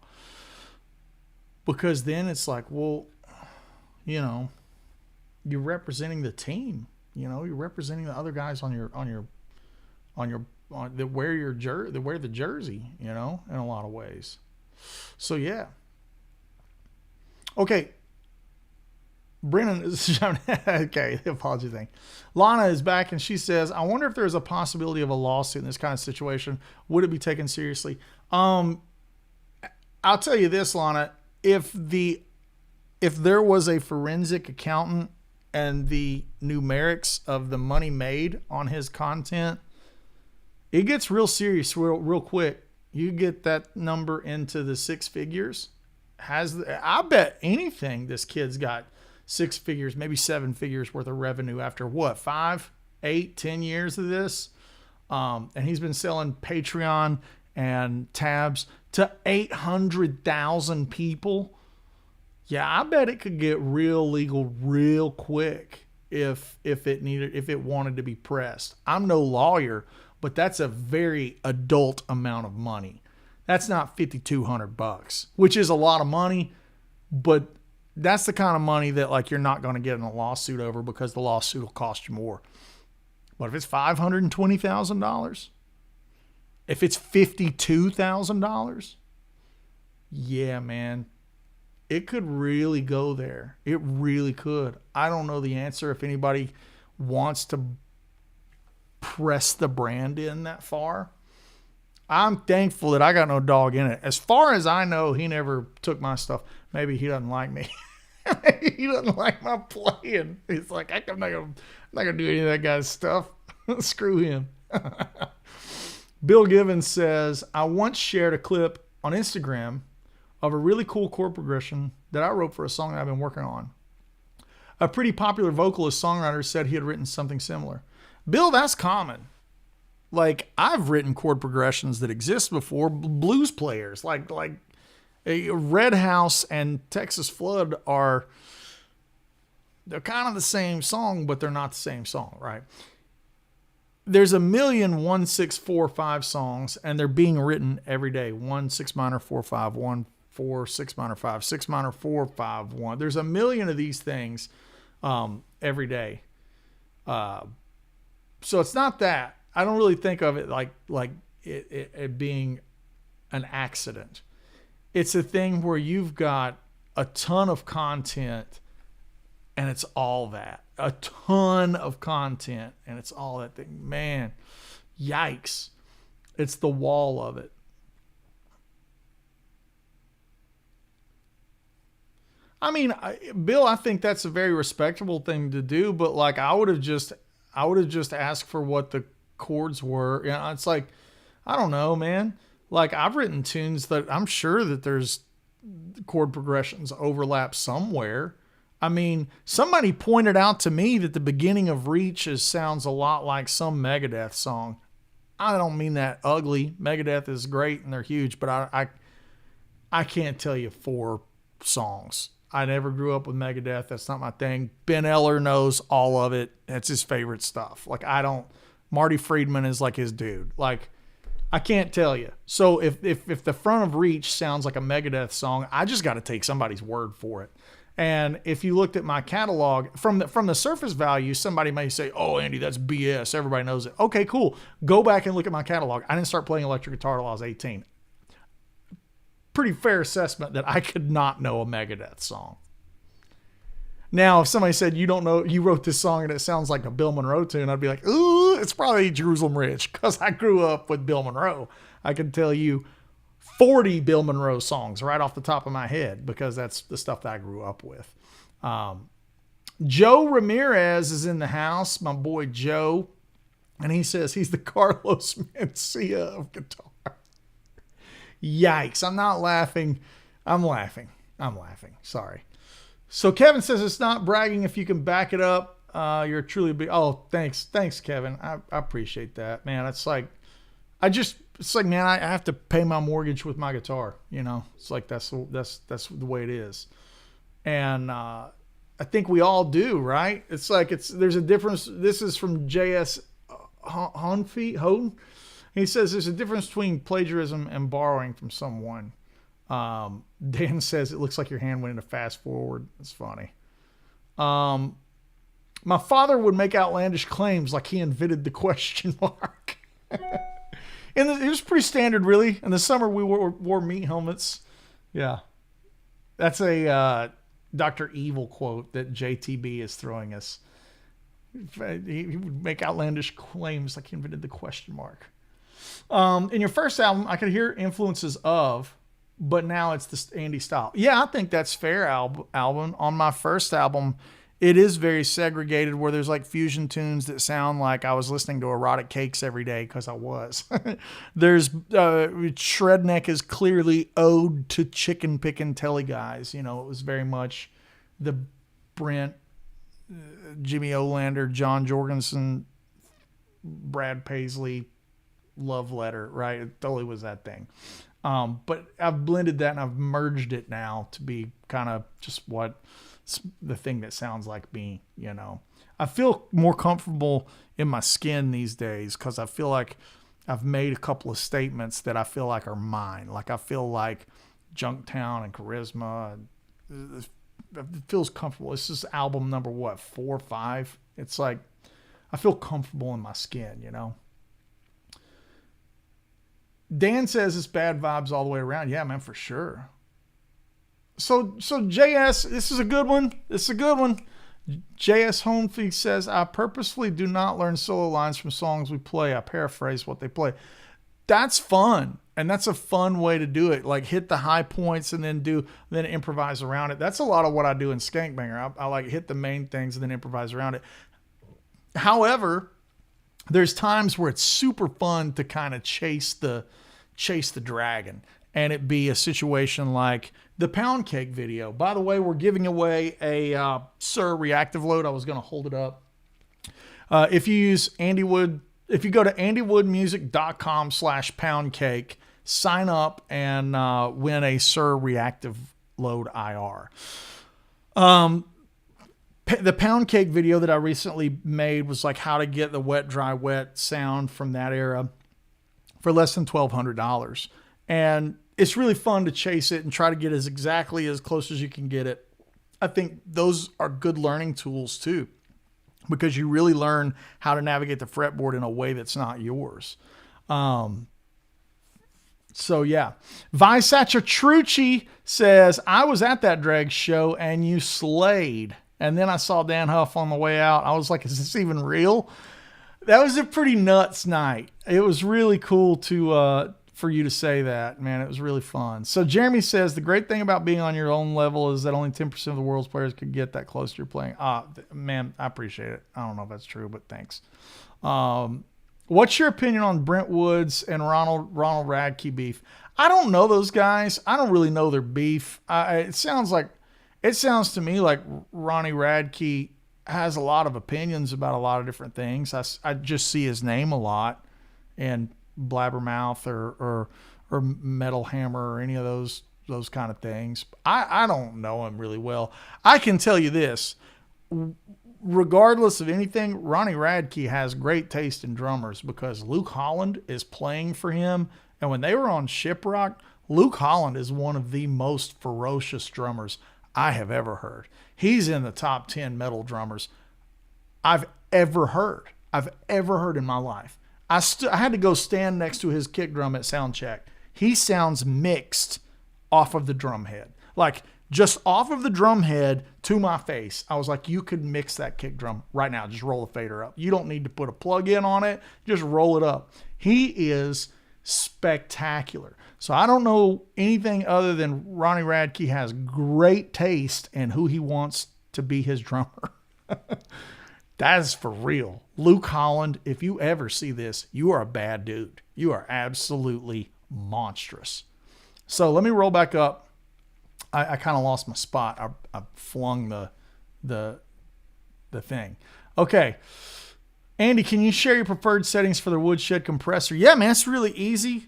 Because then it's like, well, you're representing the team. You're representing the other guys that wear the jersey. In a lot of ways. So yeah. Okay. Brennan is okay. The apology thing. Lana is back and she says, "I wonder if there is a possibility of a lawsuit in this kind of situation. Would it be taken seriously?" I'll tell you this, Lana. If there was a forensic accountant and the numerics of the money made on his content, it gets real serious real quick. You get that number into the six figures. I bet anything this kid's got 6 figures, maybe 7 figures worth of revenue after what, 5, 8, 10 years of this. And he's been selling Patreon and tabs to 800,000 people. Yeah, I bet it could get real legal real quick if it wanted to be pressed. I'm no lawyer, but that's a very adult amount of money. That's not $5,200, which is a lot of money, but that's the kind of money that like you're not going to get in a lawsuit over, because the lawsuit will cost you more. But if it's $520,000, if it's $52,000, yeah, man, It could really go there. It really could. I don't know the answer. If anybody wants to press the brand in that far, I'm thankful that I got no dog in it. As far as I know, he never took my stuff. Maybe he doesn't like me. He doesn't like my playing. He's like, I'm not gonna do any of that guy's stuff. Screw him. Bill Givens says, I once shared a clip on Instagram of a really cool chord progression that I wrote for a song that I've been working on. A pretty popular vocalist songwriter said he had written something similar. Bill, that's common. Like, I've written chord progressions that exist before. Blues players like Red House and Texas Flood they're kind of the same song, but they're not the same song, right? There's a million 1, 6, 4, 5 songs, and they're being written every day. 1, 6 minor, 4, 5, 1, 4, 6 minor, 5, 6 minor, 4, 5, 1. There's a million of these things every day. So it's not that. I don't really think of it like it being an accident. It's a thing where you've got a ton of content and it's all that. A ton of content and it's all that thing. Man, yikes. It's the wall of it. I mean, Bill, I think that's a very respectable thing to do, but like I would have just asked for what the chords were. You know, it's like, I don't know, man. Like I've written tunes that I'm sure that there's chord progressions overlap somewhere. I mean, somebody pointed out to me that the beginning of Reach sounds a lot like some Megadeth song. I don't mean that ugly. Megadeth is great and they're huge, but I can't tell you 4 songs. I never grew up with Megadeth. That's not my thing. Ben Eller knows all of it. That's his favorite stuff. Like Marty Friedman is like his dude. Like I can't tell you. So if the front of Reach sounds like a Megadeth song, I just got to take somebody's word for it. And if you looked at my catalog from the surface value, somebody may say, "Oh, Andy, that's BS. Everybody knows it." Okay, cool. Go back and look at my catalog. I didn't start playing electric guitar till I was 18. Pretty fair assessment that I could not know a Megadeth song. Now, if somebody said, you don't know, you wrote this song and it sounds like a Bill Monroe tune, I'd be like, ooh, it's probably Jerusalem Ridge because I grew up with Bill Monroe. I can tell you 40 Bill Monroe songs right off the top of my head because that's the stuff that I grew up with. Joe Ramirez is in the house, my boy Joe, and he says he's the Carlos Mencia of guitar. Yikes. I'm not laughing. I'm laughing. Sorry. So Kevin says it's not bragging if you can back it up. You're truly big. Oh, thanks. Thanks, Kevin. I appreciate that, man. It's like, man, I have to pay my mortgage with my guitar. You know, it's like, that's the way it is. And, I think we all do, right? It's like, there's a difference. This is from JS Hone. He says there's a difference between plagiarism and borrowing from someone. Dan says it looks like your hand went into fast forward. It's funny. My father would make outlandish claims like he invented the question mark. And it was pretty standard, really. In the summer, we wore meat helmets. Yeah. That's a Dr. Evil quote that JTB is throwing us. He would make outlandish claims like he invented the question mark. In your first album, I could hear influences of, but now it's the Andy style. Yeah, I think that's fair. Album. On my first album, it is very segregated where there's like fusion tunes that sound like I was listening to Erotic Cakes every day because I was. There's Shredneck is clearly ode to Chicken Pickin' Telly Guys. You know, it was very much the Brent, Jimmy Olander, John Jorgensen, Brad Paisley love letter, right? It totally was that thing. But I've blended that and I've merged it now to be kind of just the thing that sounds like me, you know. I feel more comfortable in my skin these days because I feel like I've made a couple of statements that I feel like are mine. Like I feel like Junktown and Charisma. It feels comfortable. This is album number 4 or 5. It's like I feel comfortable in my skin, you know. Dan says it's bad vibes all the way around. Yeah, man, for sure. So JS, this is a good one. This is a good one. JS Homefeed says, I purposefully do not learn solo lines from songs we play. I paraphrase what they play. That's fun. And that's a fun way to do it. Like hit the high points and then improvise around it. That's a lot of what I do in Skankbanger. I like hit the main things and then improvise around it. However, there's times where it's super fun to kind of chase the dragon. And it be a situation like the Pound Cake video. By the way, we're giving away a Sir reactive load. I was going to hold it up. If you use Andy Wood, if you go to andywoodmusic.com/poundcake, sign up and win a Sir reactive load IR. The Pound Cake video that I recently made was like how to get the wet, dry, wet sound from that era for less than $1,200. And it's really fun to chase it and try to get as close as you can get it. I think those are good learning tools too, because you really learn how to navigate the fretboard in a way that's not yours. So yeah. Visacha Trucci says, I was at that drag show and you slayed. And then I saw Dan Huff on the way out. I was like, is this even real? That was a pretty nuts night. It was really cool for you to say that, man. It was really fun. So Jeremy says, the great thing about being on your own level is that only 10% of the world's players could get that close to your playing. Man, I appreciate it. I don't know if that's true, but thanks. What's your opinion on Brent Woods and Ronald Radke beef? I don't know those guys. I don't really know their beef. It sounds to me like Ronnie Radke has a lot of opinions about a lot of different things. I just see his name a lot, and Blabbermouth or Metal Hammer or any of those kind of things. I don't know him really well. I can tell you this, regardless of anything, Ronnie Radke has great taste in drummers because Luke Holland is playing for him. And when they were on Shiprock, Luke Holland is one of the most ferocious drummers I have ever heard. He's in the top 10 metal drummers I've ever heard in my life. I had to go stand next to his kick drum at sound check. He sounds mixed off of the drum head. Like just off of the drum head to my face. I was like, you could mix that kick drum right now. Just roll the fader up. You don't need to put a plug in on it. Just roll it up. He is spectacular. So I don't know anything other than Ronnie Radke has great taste in who he wants to be his drummer. That is for real. Luke Holland, if you ever see this, you are a bad dude. You are absolutely monstrous. So let me roll back up. I kind of lost my spot. I flung the thing. Okay. Andy, can you share your preferred settings for the Woodshed compressor? Yeah, man, it's really easy.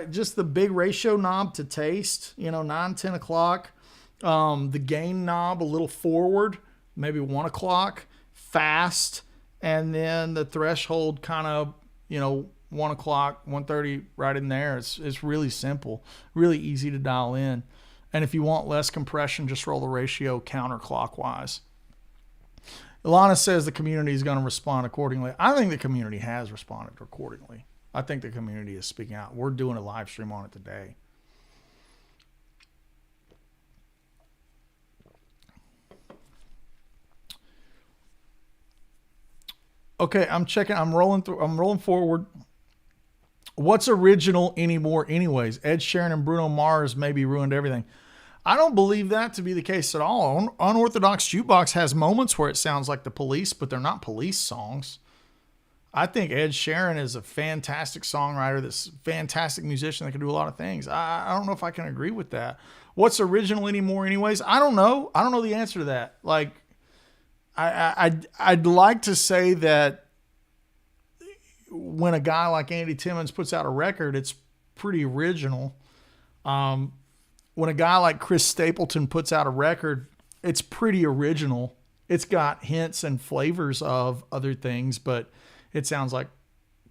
Just the big ratio knob to taste, 9, 10 o'clock. The gain knob a little forward, maybe 1 o'clock. Fast, and then the threshold kind of 1 o'clock, 1:30 right in there. It's really simple, really easy to dial in. And if you want less compression, just roll the ratio counterclockwise. Ilana says the community is going to respond accordingly. I think the community has responded accordingly. I think the community is speaking out. We're doing a live stream on it today. Okay, I'm checking. I'm rolling forward. What's original anymore anyways? Ed Sheeran and Bruno Mars maybe ruined everything. I don't believe that to be the case at all. Unorthodox Jukebox has moments where it sounds like the Police, but they're not Police songs. I think Ed Sheeran is a fantastic songwriter, that's a fantastic musician that can do a lot of things. I don't know if I can agree with that. What's original anymore anyways? I don't know. I don't know the answer to that. Like, I'd like to say that when a guy like Andy Timmons puts out a record, it's pretty original. When a guy like Chris Stapleton puts out a record, it's pretty original. It's got hints and flavors of other things, but it sounds like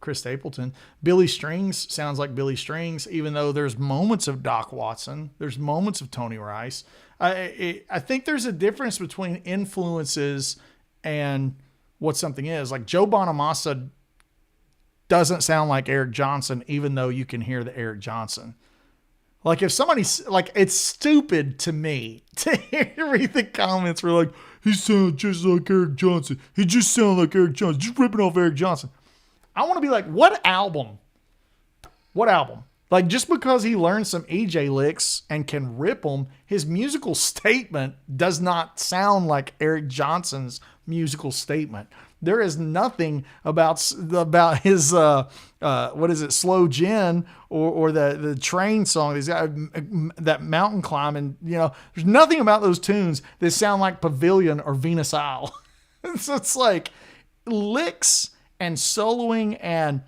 Chris Stapleton. Billy Strings sounds like Billy Strings, even though there's moments of Doc Watson. There's moments of Tony Rice. I think there's a difference between influences and what something is. Like Joe Bonamassa doesn't sound like Eric Johnson, even though you can hear the Eric Johnson. Like if somebody's like, it's stupid to me to read the comments where like, he sounds just like Eric Johnson. He just sounds like Eric Johnson. Just ripping off Eric Johnson. I want to be like, what album? What album? Like just because he learned some EJ licks and can rip them, his musical statement does not sound like Eric Johnson's musical statement. There is nothing about his what is it, Slow Gin or the train song. He's got that mountain climbing. You know, there's nothing about those tunes that sound like Pavilion or Venus Isle. So it's like licks and soloing and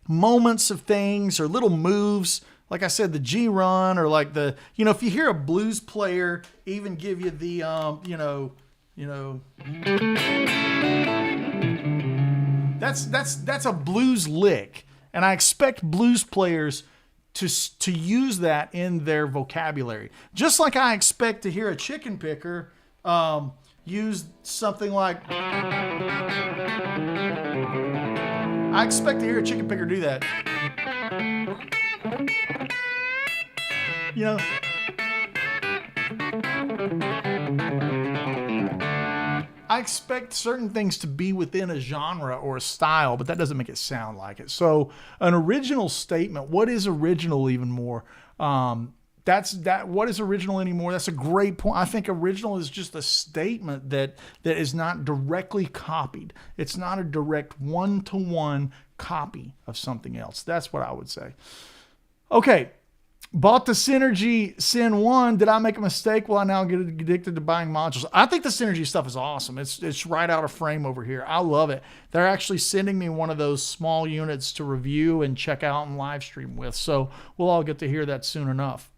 moments of things or little moves. Like I said, the G run or like the, you know, if you hear a blues player even give you the, that's a blues lick. And I expect blues players to use that in their vocabulary. Just like I expect to hear a chicken picker use something like, I expect to hear a chicken picker do that. You know, I expect certain things to be within a genre or a style, but that doesn't make it sound like it. So an original statement, what is original even more? What is original anymore? That's a great point. I think original is just a statement that is not directly copied. It's not a direct one-to-one copy of something else. That's what I would say. Okay. Bought the Synergy Sin 1. Did I make a mistake? Will I now get addicted to buying modules? I think the Synergy stuff is awesome. It's right out of frame over here. I love it. They're actually sending me one of those small units to review and check out and live stream with. So we'll all get to hear that soon enough.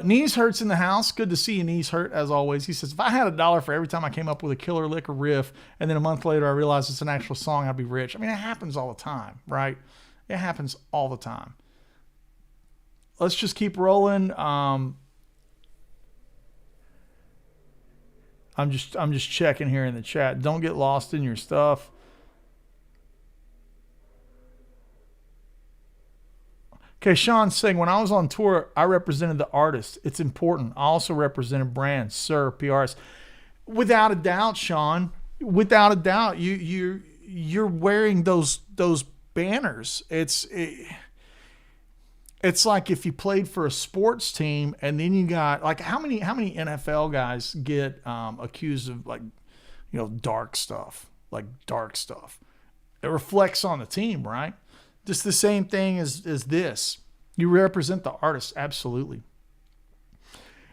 Knees Hurts in the house. Good to see you, Knees Hurt, as always. He says, if I had $1 for every time I came up with a killer lick or riff, and then a month later I realized it's an actual song, I'd be rich. I mean, it happens all the time, right? It happens all the time. Let's just keep rolling. I'm just checking here in the chat. Don't get lost in your stuff. Okay, Sean's saying, when I was on tour, I represented the artist. It's important. I also represented brands, sir, PRs. Without a doubt, Sean. Without a doubt, you're wearing those banners. It's like if you played for a sports team and then you got like how many NFL guys get accused of like, you know, dark stuff. It reflects on the team, right? Just the same thing as this. You represent the artist, absolutely.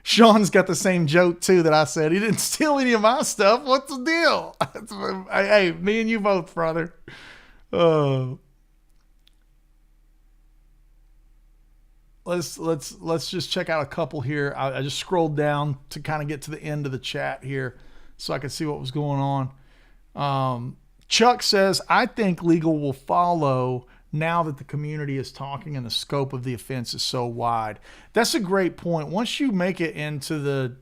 Sean's got the same joke too that I said. He didn't steal any of my stuff. What's the deal? Hey, me and you both, brother. Let's just check out a couple here. I just scrolled down to kind of get to the end of the chat here so I could see what was going on. Chuck says, I think legal will follow now that the community is talking and the scope of the offense is so wide. That's a great point. Once you make it into the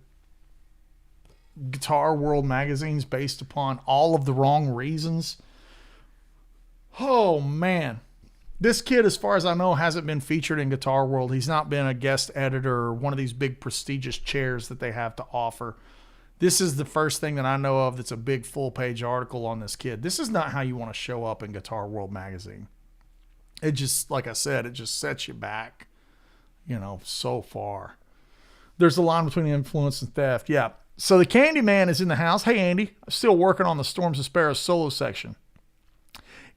Guitar World magazines based upon all of the wrong reasons, oh man. This kid, as far as I know, hasn't been featured in Guitar World. He's not been a guest editor or one of these big prestigious chairs that they have to offer. This is the first thing that I know of that's a big full-page article on this kid. This is not how you want to show up in Guitar World magazine. It just, like I said, it just sets you back, you know, so far. There's a line between influence and theft. Yeah. So the Candyman is in the house. Hey, Andy. I'm still working on the Storms and Sparrows solo section.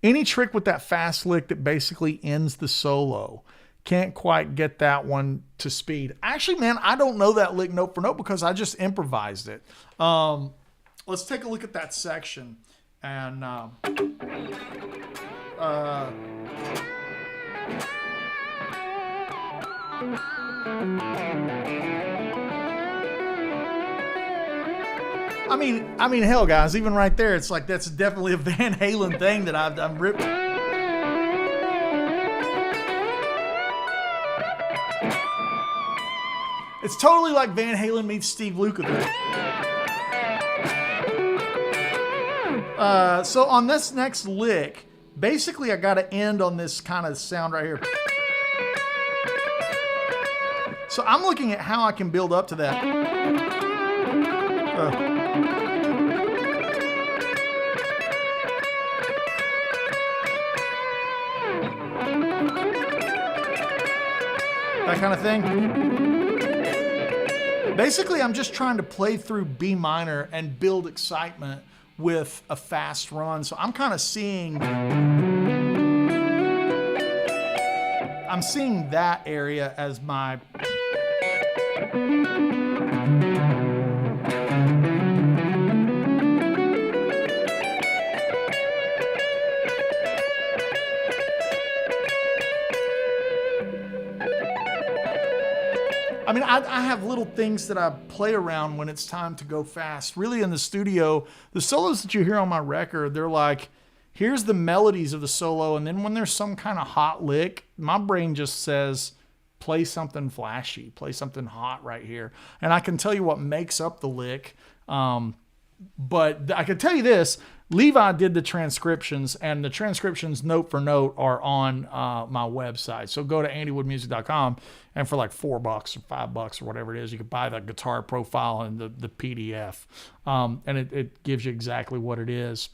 Any trick with that fast lick that basically ends the solo? Can't quite get that one to speed. Actually, man, I don't know that lick note for note because I just improvised it. Let's take a look at that section. And I mean, hell, guys, even right there, it's like that's definitely a Van Halen thing that I'm ripping. It's totally like Van Halen meets Steve Lukather. So on this next lick, basically I got to end on this kind of sound right here. So I'm looking at how I can build up to that. That kind of thing. Basically, I'm just trying to play through B minor and build excitement with a fast run. So I'm kind of seeing, I'm seeing that area as my, I mean, I have little things that I play around when it's time to go fast. Really, in the studio, the solos that you hear on my record, they're like, here's the melodies of the solo, and then when there's some kind of hot lick, my brain just says, play something flashy, play something hot right here. And I can tell you what makes up the lick. But I can tell you this, Levi did the transcriptions, and the transcriptions note for note are on my website. So go to andywoodmusic.com, and for like $4 or $5 or whatever it is, you can buy the guitar profile and the PDF. And it gives you exactly what it is,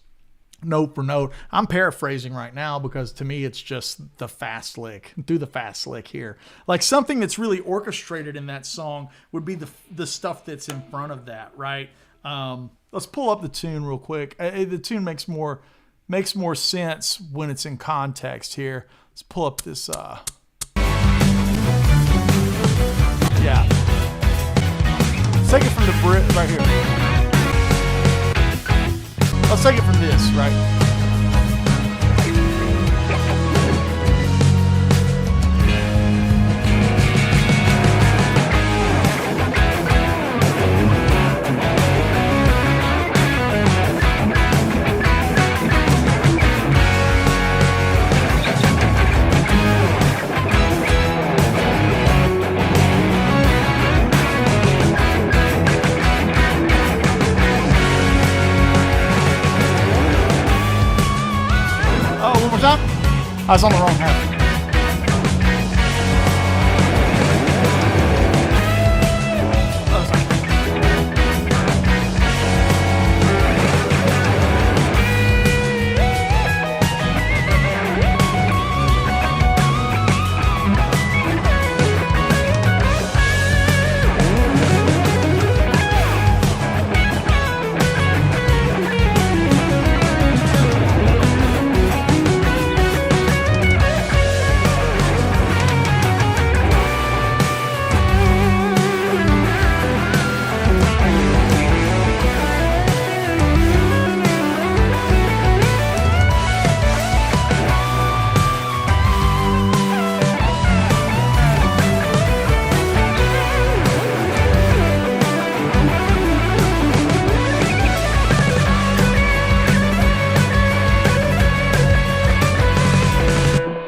note for note. I'm paraphrasing right now because to me it's just the fast lick. Do the fast lick here. Like something that's really orchestrated in that song would be the stuff that's in front of that, right? Let's pull up the tune real quick. The tune makes more sense when it's in context here. Let's pull up this. Yeah. Let's take it from the Brit right here. Let's take it from this, right? I was on the wrong half.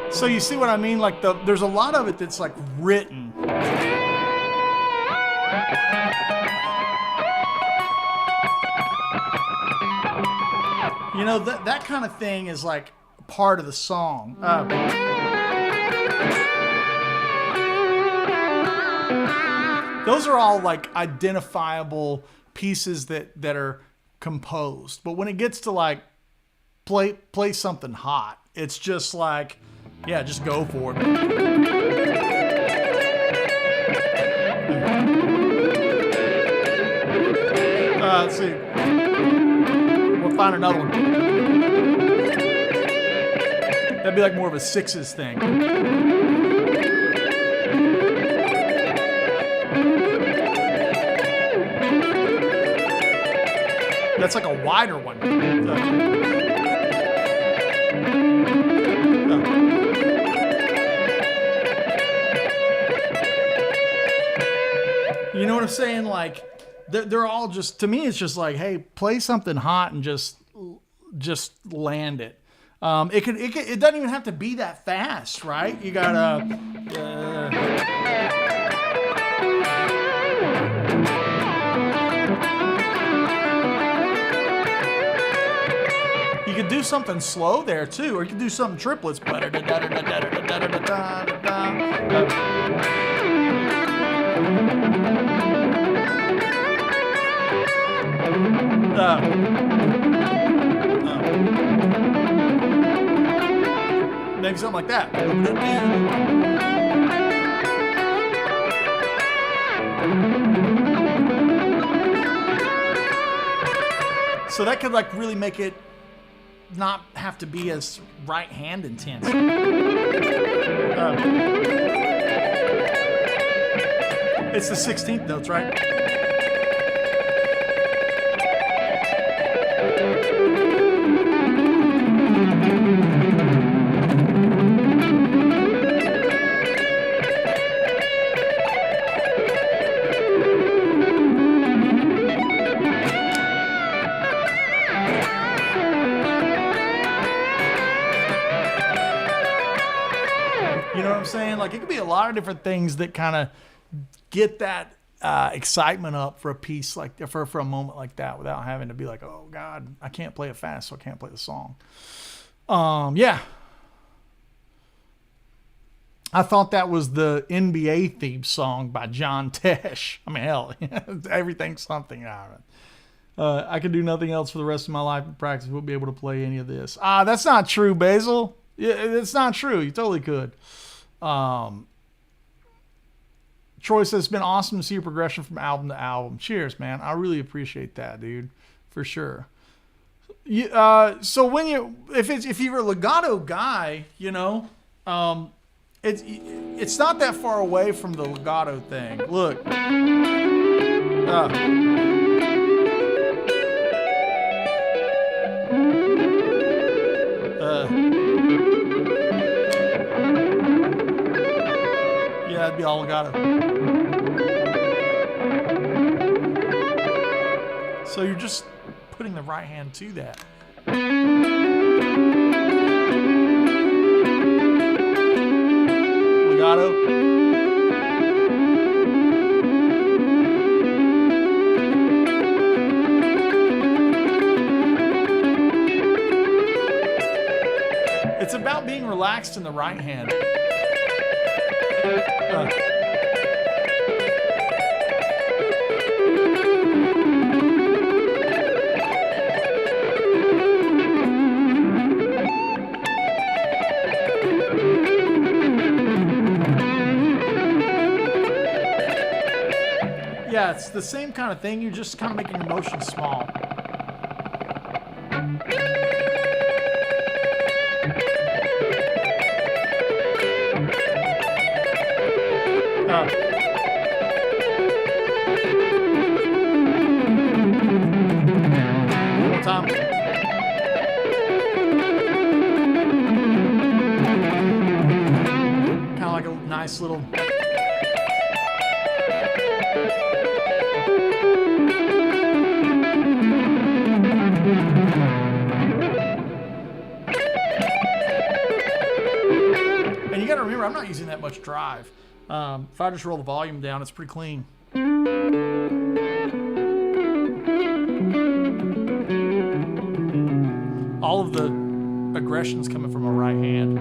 So you see what I mean? Like there's a lot of it that's like written. You know, that kind of thing is like part of the song. Those are all like identifiable pieces that are composed. But when it gets to like play something hot, it's just like, yeah, just go for it. Let's see. We'll find another one. That'd be like more of a sixes thing. That's like a wider one. You know what I'm saying? Like, they're all just, to me, it's just like, hey, play something hot and just land it. It doesn't even have to be that fast, right? You gotta. You could do something slow there too, or you could do something triplets. Maybe something like that. So that could like really make it not have to be as right hand intense. It's the 16th notes, right? You know what I'm saying? Like, it could be a lot of different things that kind of get that excitement up for a piece like for a moment like that without having to be like, oh God, I can't play it fast, so I can't play the song. Yeah. I thought that was the NBA theme song by John Tesh. I mean, hell, everything's something out of it. I could do nothing else for the rest of my life in practice. Won't be able to play any of this. That's not true, Basil. Yeah, it's not true. You totally could. Troy says it's been awesome to see your progression from album to album. Cheers, man. I really appreciate that, dude, for sure. So when if you're a legato guy, you know, it's not that far away from the legato thing. Look. Yeah, that'd be all legato. So you're just putting the right hand to that. Legato. It's about being relaxed in the right hand. Yeah, it's the same kind of thing. You're just kind of making your motion small. One more time. Kind of like a nice little... And you got to remember, I'm not using that much drive. If I just roll the volume down, it's pretty clean. All of the aggression's coming from a right hand.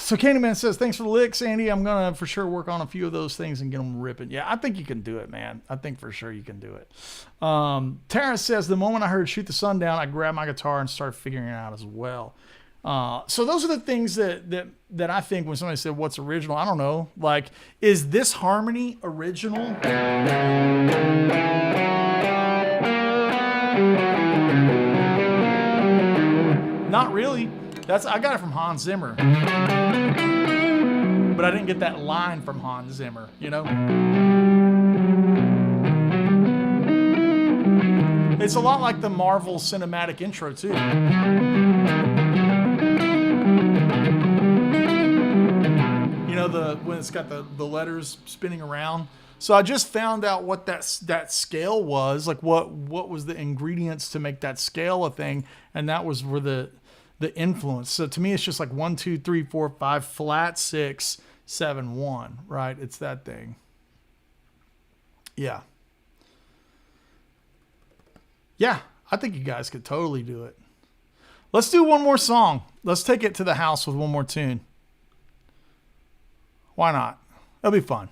So Candyman says, thanks for the licks, Andy. I'm going to for sure work on a few of those things and get them ripping. Yeah, I think you can do it, man. I think for sure you can do it. Terrence says, the moment I heard Shoot the Sun Down, I grabbed my guitar and started figuring it out as well. So those are the things that I think when somebody said, what's original? I don't know. Like, is this harmony original? Not really. I got it from Hans Zimmer. But I didn't get that line from Hans Zimmer, you know? It's a lot like the Marvel cinematic intro, too. You know, the when it's got the letters spinning around. So I just found out what that scale was, like what was the ingredients to make that scale a thing, and that was where the influence. So to me, it's just like 1, 2, 3, 4, 5, flat 6, 7, 1, right? It's that thing. Yeah. Yeah, I think you guys could totally do it. Let's do one more song. Let's take it to the house with one more tune. Why not? That'll be fun.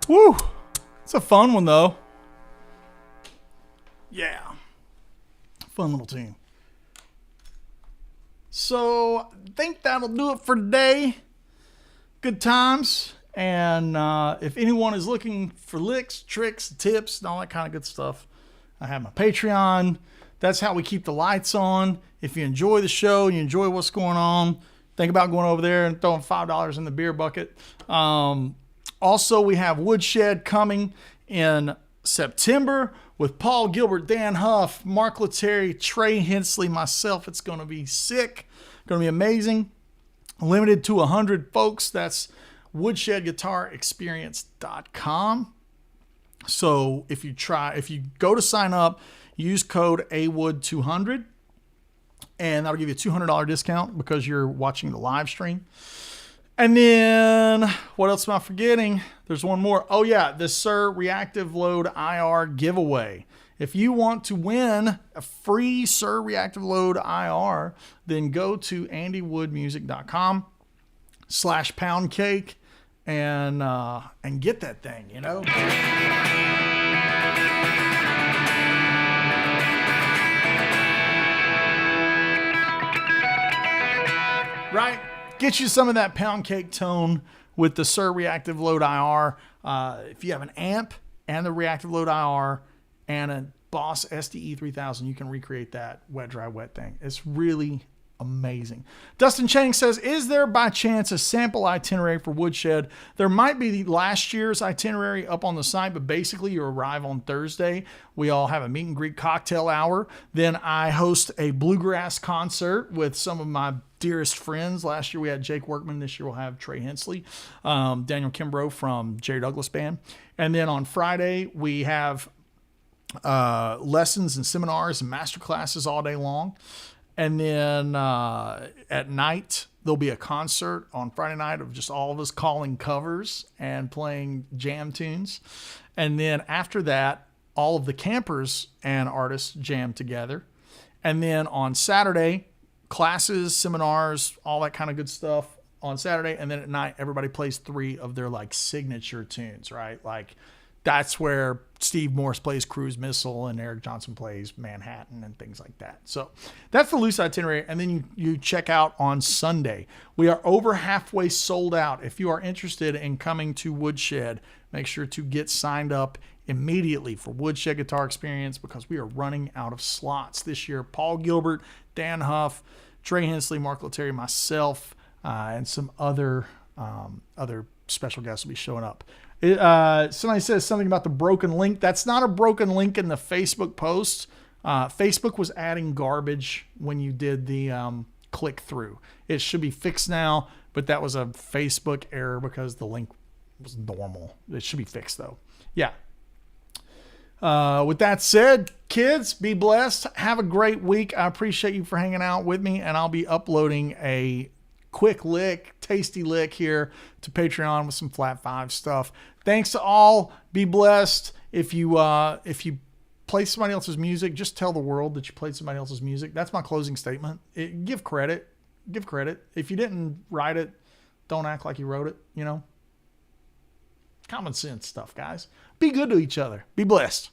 Woo! It's a fun one, though. Yeah. Fun little tune. So, I think that'll do it for today. Good times. And if anyone is looking for licks, tricks, tips, and all that kind of good stuff, I have my Patreon. That's how we keep the lights on. If you enjoy the show and you enjoy what's going on, think about going over there and throwing $5 in the beer bucket. Also, we have Woodshed coming in September with Paul Gilbert, Dan Huff, Mark Lettieri, Trey Hensley, myself. It's going to be sick. Going to be amazing. Limited to 100 folks. That's woodshedguitarexperience.com. So if you go to sign up, use code AWOOD200, and that'll give you a $200 discount because you're watching the live stream. And then, what else am I forgetting? There's one more. Oh, yeah, the Sir Reactive Load IR giveaway. If you want to win a free Sir Reactive Load IR, then go to andywoodmusic.com/poundcake and get that thing, you know? Right? Get you some of that pound cake tone with the Sir Reactive Load IR. If you have an amp and the Reactive Load IR and a Boss SDE 3000, you can recreate that wet, dry, wet thing. It's really amazing. Dustin Chang says, is there by chance a sample itinerary for Woodshed? There might be the last year's itinerary up on the site, but basically you arrive on Thursday. We all have a meet and greet cocktail hour. Then I host a bluegrass concert with some of my dearest friends. Last year we had Jake Workman. This year we'll have Trey Hensley, Daniel Kimbrough from Jerry Douglas Band. And then on Friday we have lessons and seminars and master classes all day long. And then at night, there'll be a concert on Friday night of just all of us calling covers and playing jam tunes. And then after that, all of the campers and artists jam together. And then on Saturday, classes, seminars, all that kind of good stuff on Saturday. And then at night, everybody plays 3 of their like signature tunes, right? Like that's where Steve Morse plays Cruise Missile and Eric Johnson plays Manhattan and things like that. So that's the loose itinerary. And then you check out on Sunday. We are over halfway sold out. If you are interested in coming to Woodshed, make sure to get signed up immediately for Woodshed Guitar Experience because we are running out of slots this year. Paul Gilbert, Dan Huff, Trey Hensley, Mark Lettieri, myself, and some other special guests will be showing up. Somebody says something about the broken link. That's not a broken link in the Facebook post. Facebook was adding garbage when you did the click through. It should be fixed now, but that was a Facebook error because the link was normal. It should be fixed though. Yeah. With that said, kids, be blessed. Have a great week. I appreciate you for hanging out with me, and I'll be uploading a quick lick, tasty lick here to Patreon with some Flat 5 stuff. Thanks to all. Be blessed. If you play somebody else's music, just tell the world that you played somebody else's music. That's my closing statement. Give credit. Give credit. If you didn't write it, don't act like you wrote it, you know? Common sense stuff, guys. Be good to each other. Be blessed.